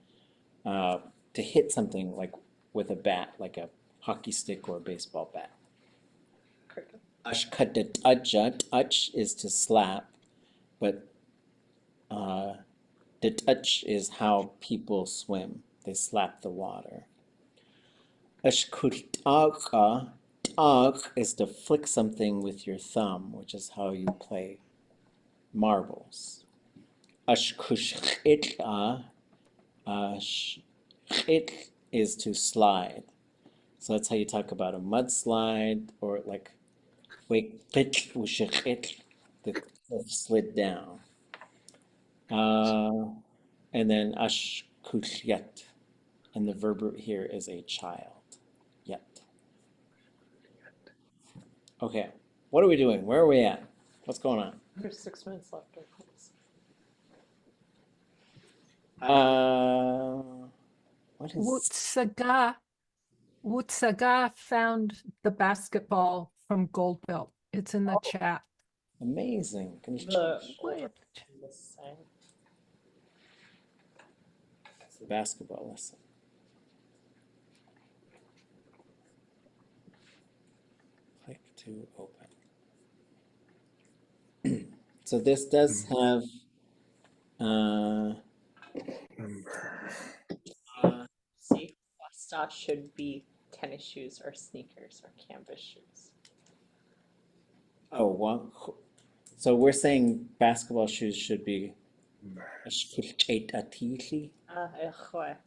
to hit something like with a bat, like a hockey stick or a baseball bat. Touch is to slap, but the touch is how people swim. They slap the water. ʼaduwóos'i, ʼatk is to flick something with your thumb, which is how you play marbles. ʼaduwóos'i, ch'it is to slide. So that's how you talk about a mudslide, or like the cliff slid down. And then ashkulyat, and the verb root here is a child. Yet. Okay, what are we doing? Where are we at? What's going on? There's 6 minutes left. I think. What is Wootsaga found the basketball from Gold Belt. It's in the chat. amazing? Can you The Wait. this It's the basketball lesson. Click to open. So this does have safe pasta should be tennis shoes or sneakers or canvas shoes. oh, well, so we're saying basketball shoes should be koolch'éit'aa.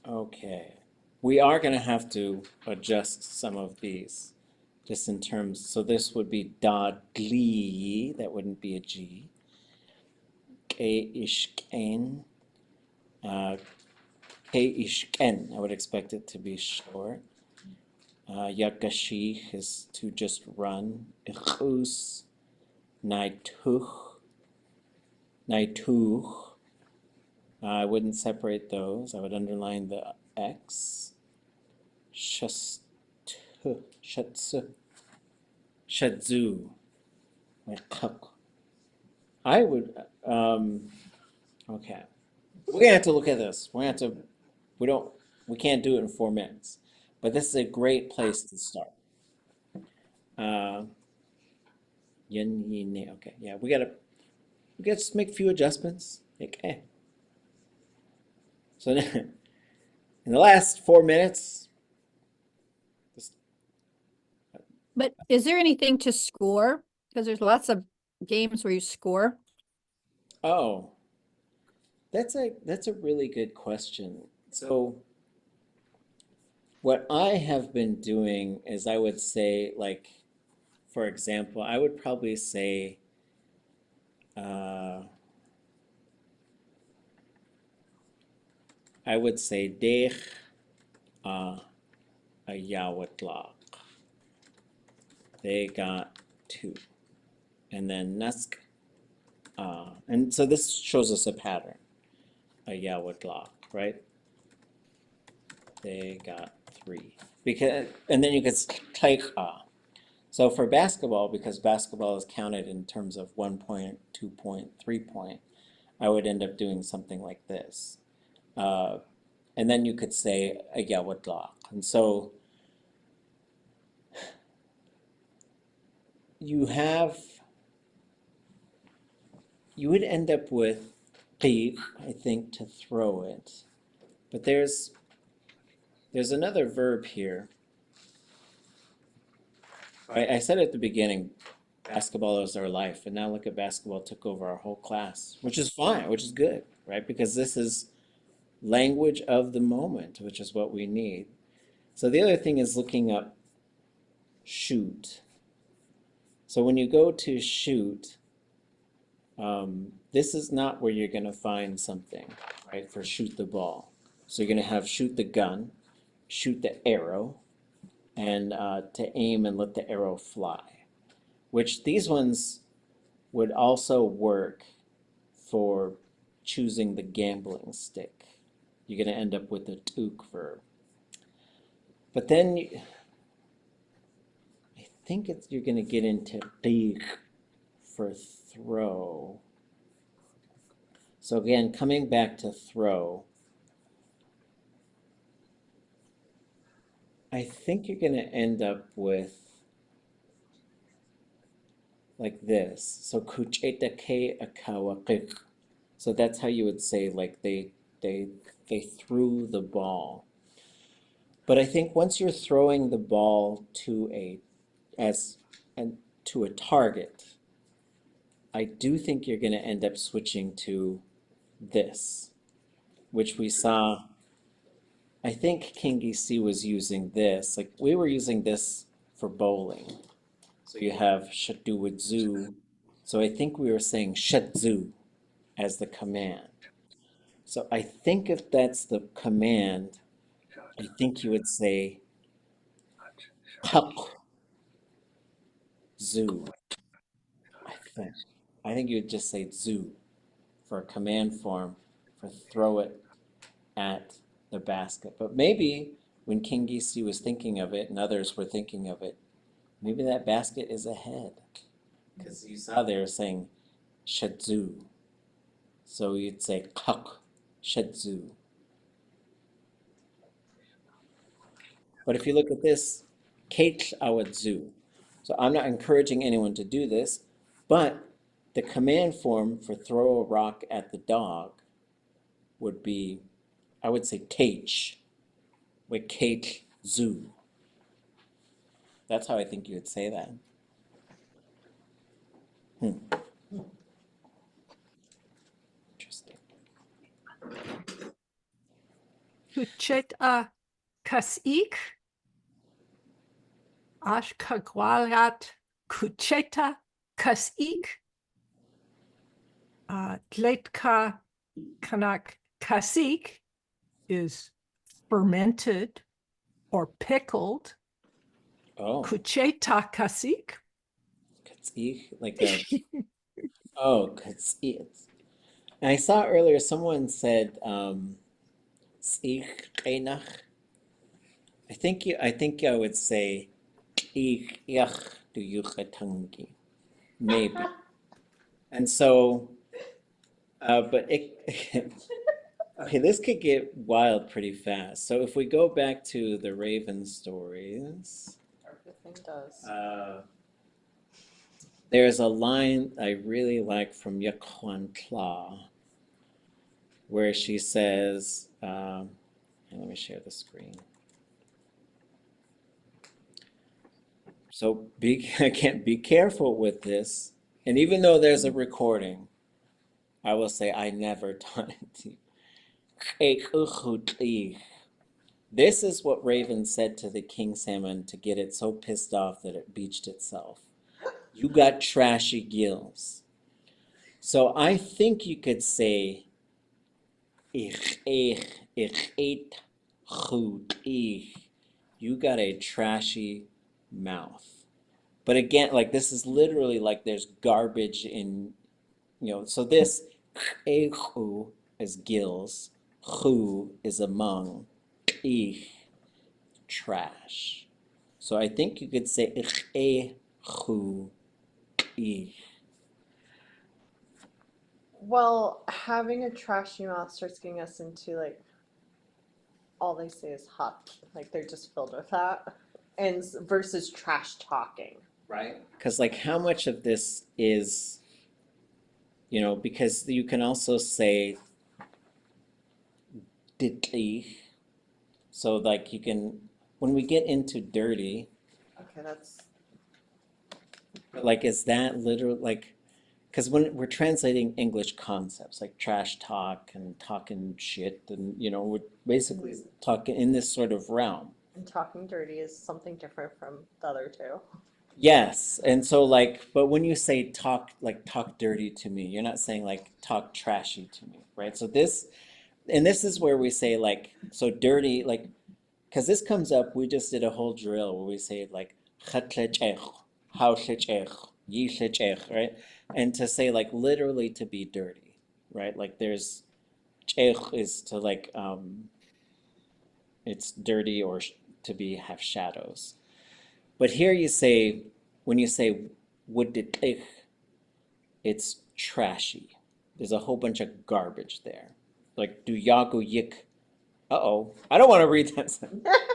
Okay, we are going to have to adjust some of these just in terms. So this would be ʼawtudli, that wouldn't be a G. Kayaaní, Kayaaní, I would expect it to be short. Yakashich is to just run. Ichus, naituch. I wouldn't separate those. I would underline the X. Shadzu. I would, okay. We're gonna have to look at this. We're gonna have to, we can't do it in 4 minutes, but this is a great place to start. Okay, yeah, we gotta just make a few adjustments. Okay. So in the last 4 minutes, But is there anything to score? Because there's lots of games where you score. oh, that's a really good question. So what I have been doing is, I would say, like, for example, I would probably say Dech ʼaduwóos'i. They got 2. And then Nusk. And so this shows us a pattern. ʼaduwóos'i, right? They got 3. And then you could take So for basketball, because basketball is counted in terms of 1 point, 2 point, 3 point, I would end up doing something like this. And then you could say ʼaduwóos'i. And so you would end up with qīq, I think, to throw it. But there's another verb here. I said at the beginning, basketball is our life, and now look at basketball took over our whole class, which is fine, which is good, right? Because this is language of the moment, which is what we need. So the other thing is looking up shoot. So when you go to shoot, this is not where you're going to find something, right, for shoot the ball. So you're going to have shoot the gun, shoot the arrow, and to aim and let the arrow fly, which these ones would also work for choosing the gambling stick. You're going to end up with the tuk verb. But then I think you're going to get into qīq for throw. So again, coming back to throw, I think you're going to end up with like this. So koolch'éit'aa. So that's how you would say like they threw the ball. But I think once you're throwing the ball to a target, I do think you're going to end up switching to this, which we saw. I think King Dísi was using this. Like we were using this for bowling. So you have shadu with zoo. So I think we were saying shadzu as the command. So I think if that's the command, I think you would say pup zoo. I think. I think you would just say zoo for a command form for throw it at the basket. But maybe when King Dísi was thinking of it and others were thinking of it, maybe that basket is ahead. Because you saw they were saying shadzu. So you'd say kak shadzu. But if you look at this, koolch'éit'aa. So I'm not encouraging anyone to do this, but the command form for throw a rock at the dog would be, I would say teach with koolch'éit'aa. That's how I think you would say that. Interesting. koolch'éit'aa kas'ik. Ash kagwalat koolch'éit'aa kas'ik. Dletka kanak kasik is fermented or pickled. Oh, Koolch'éit'aa kasik. katsik, like a, oh, katsik. And I saw earlier someone said, s'ich einach. I think I would say ich yach du yuchatangi. Maybe. And so but it okay, this could get wild pretty fast. So if we go back to the Raven stories, Everything does. there's a line I really like from Taanáx where she says, let me share the screen. So again, be careful with this. And even though there's a recording, I will say I never taught it to you. This is what Raven said to the king salmon to get it so pissed off that it beached itself. You got trashy gills. So I think you could say you got a trashy mouth. But again, like this is literally like there's garbage in, so this is gills, hu is among, trash. So I think you could say Well, having a trashy mouth starts getting us into like all they say is hot, like they're just filled with that, and versus trash talking. Right? Because like how much of this is, because you can also say ditli. So like you can, when we get into dirty, Okay, that's like is that literal like, because when we're translating English concepts like trash talk and talking shit and we're basically talking in this sort of realm. and talking dirty is something different from the other two. Yes, and so like, but when you say talk dirty to me, you're not saying like talk trashy to me, right? So this is where we say like, so dirty, like, because this comes up, we just did a whole drill where we say like, right? And to say like literally to be dirty, right? Like there's, is to like, it's dirty or to be have shadows. But here you say, when you say woodditlich, it's trashy. There's a whole bunch of garbage there. Like do yago yik. Uh-oh. I don't want to read that.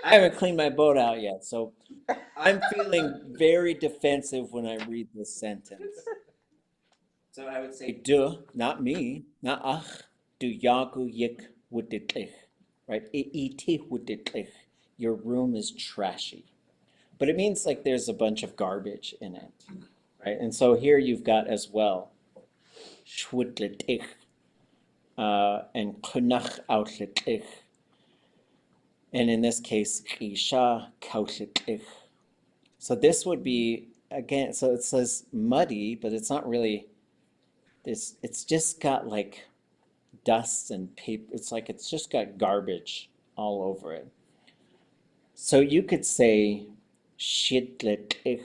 I haven't cleaned my boat out yet, so I'm feeling very defensive when I read this sentence. So I would say du, not me, not ach, du yagu yik wooch, right? Iti wooch. Your room is trashy. But it means like there's a bunch of garbage in it, right? And so here you've got as well, shwudlich, and kunach ʼawtudli'. And in this case, chisha koolch'éit'aa. So this would be, again, so it says muddy, but it's not really, it's just got like dust and paper. It's like it's just got garbage all over it. So you could say, shidlich,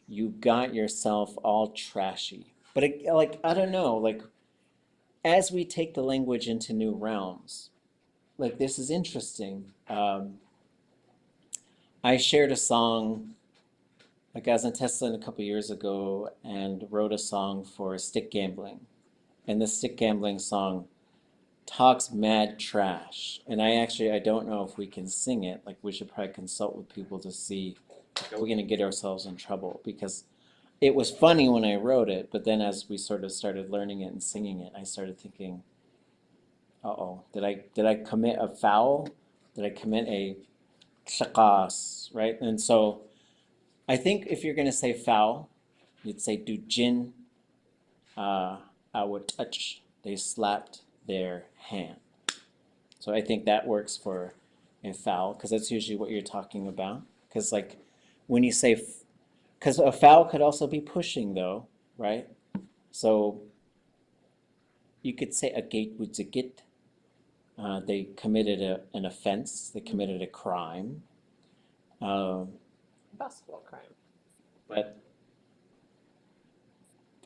you got yourself all trashy. But it, like, I don't know, like, as we take the language into new realms, like, this is interesting. I shared a song, like I was in Tesla a couple years ago and wrote a song for stick gambling. And the stick gambling song talks mad trash. And I don't know if we can sing it. Like, we should probably consult with people to see, like, are we going to get ourselves in trouble? Because it was funny when I wrote it, but then as we sort of started learning it and singing it, I started thinking, uh-oh, did I commit a foul? Did I commit a tsakas, right? And so I think if you're going to say foul, you'd say do jin touch. They slapped their hand. So I think that works for a foul because that's usually what you're talking about. Because like when you say, because a foul could also be pushing though, right? So you could say a gate would zigit. They committed an offense. They committed a crime. Basketball crime. But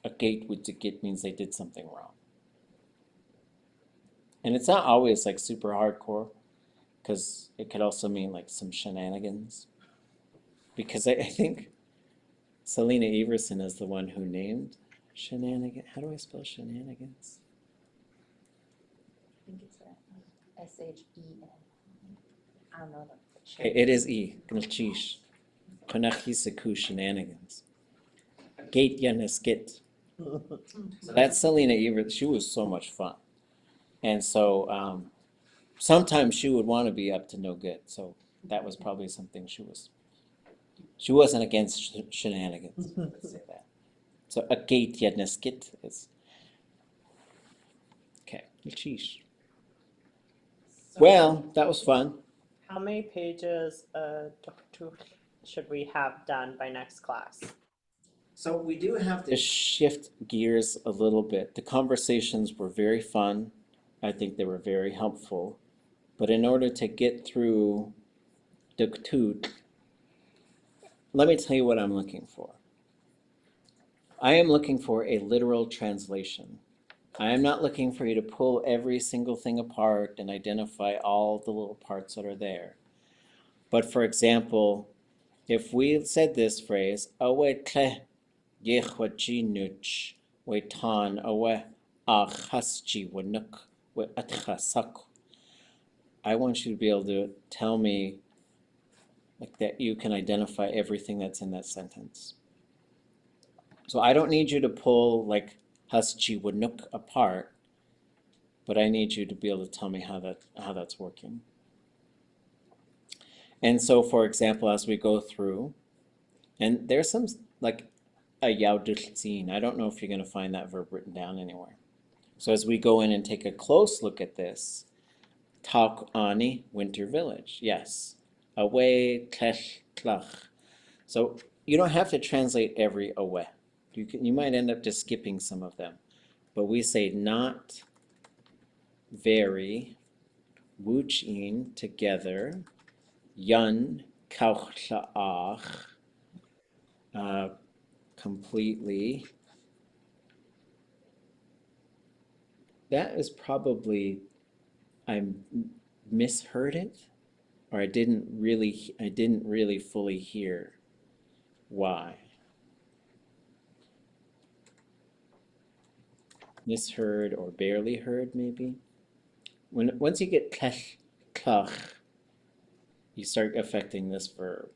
a gate would zigit means they did something wrong. And it's not always like super hardcore, because it could also mean like some shenanigans. Because I think Selena Everson is the one who named shenanigans. How do I spell shenanigans? I think it's SHEN. I don't know. Okay, it is E. Gnalchish. Konachisaku shenanigans. Gate yanis. So that's Selena Everson. She was so much fun. And so sometimes she would want to be up to no good. So that was probably something she wasn't against shenanigans. Let's say that. So a gate yadneskit is okay. Sheesh. Well, that was fun. How many pages Dukt'ootlʼ should we have done by next class? So we do have to shift gears a little bit. The conversations were very fun. I think they were very helpful. But in order to get through Dukt'ootlʼ, let me tell you what I'm looking for. I am looking for a literal translation. I am not looking for you to pull every single thing apart and identify all the little parts that are there. But for example, if we said this phrase, ʼawtudli', nuch, tan awe achaschi wanuk atchasak. I want you to be able to tell me like that you can identify everything that's in that sentence. So I don't need you to pull like haschi wanuk apart, but I need you to be able to tell me how that's working. And so for example, as we go through, and there's some like a ʼawtudli'. I don't know if you're going to find that verb written down anywhere. So as we go in and take a close look at this, Kayaaní, winter village, yes. ʼawtudli'. So you don't have to translate every awe. You might end up just skipping some of them. But we say not very, wooch together, yun koolch'éit'aa, completely. That is probably, I misheard it, or I didn't really fully hear why. Misheard or barely heard, maybe. Once you get klach, you start affecting this verb.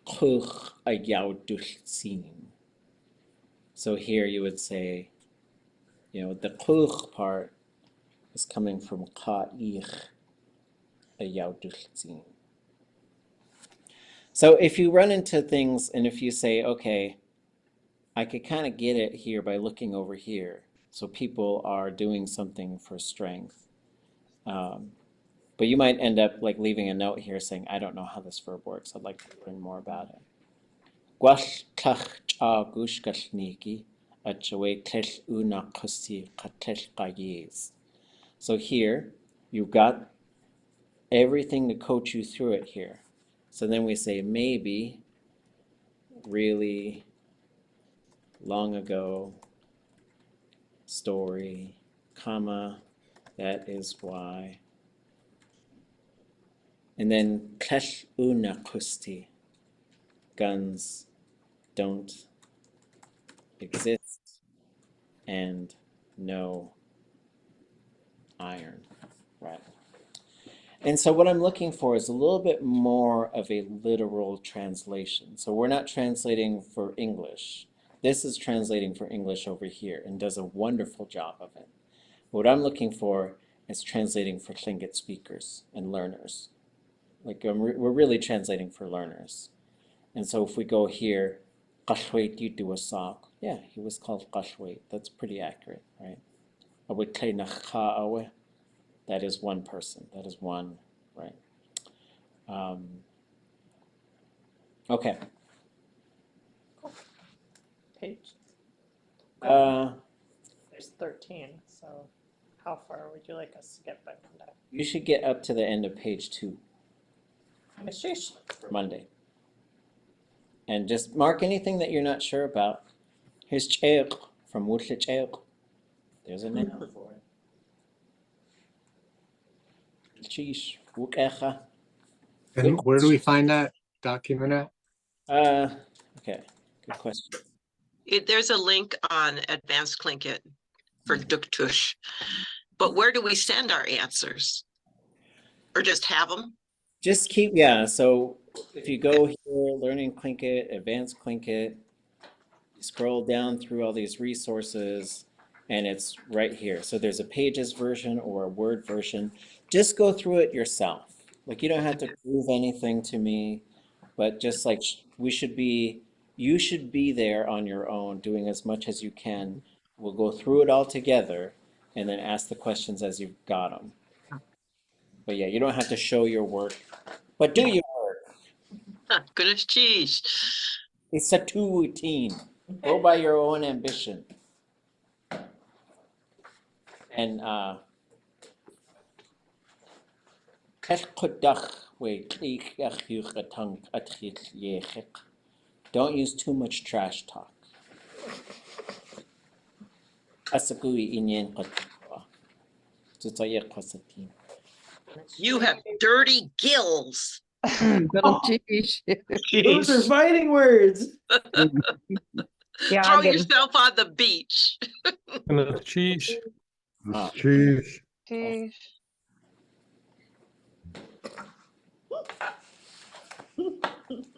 koolch'éit'aa ʼaduwóos'i. So here you would say, the koolch part is coming from ʼaduwóos'i. So if you run into things and if you say, okay, I could kind of get it here by looking over here. So people are doing something for strength. But you might end up like leaving a note here saying, I don't know how this verb works. I'd like to learn more about it. So here, you've got everything to coach you through it here. So then we say, maybe, really, long ago, story, comma, that is why. And then koolch'éit'aa, guns don't exist, and no iron, right? And so what I'm looking for is a little bit more of a literal translation. So we're not translating for English. This is translating for English over here and does a wonderful job of it. What I'm looking for is translating for Tlingit speakers and learners. Like we're really translating for learners. And so if we go here, yeah, he was called Qashwait. That's pretty accurate, right? That is one person. That is one, right? Okay. Page. Uh, There's 13, so how far would you like us to get by Monday? you should get up to the end of page 2 Sheesh. for Monday. And just mark anything that you're not sure about. Here's ʼaduwóos'i from wooch. There's a noun for it. Sheesh, wooch. And where do we find that document at? Okay, good question. There's a link on Advanced Tlingit for Dukt'ootlʼ. But where do we send our answers? Or just have them? Just keep, yeah, so if you go here, Learning Tlingit, Advanced Tlingit, you scroll down through all these resources, and it's right here. So there's a Pages version or a Word version. Just go through it yourself. Like you don't have to prove anything to me, but just like you should be there on your own doing as much as you can. We'll go through it all together and then ask the questions as you've got them. But yeah, you don't have to show your work, but do your work. Goodness cheese. It's a routine. Go by your own ambition. And don't use too much trash talk. You have dirty gills. Those are fighting words. Yeah, Throw I'll get 'em. yourself on the beach. Cheese. Cheese. Sheesh.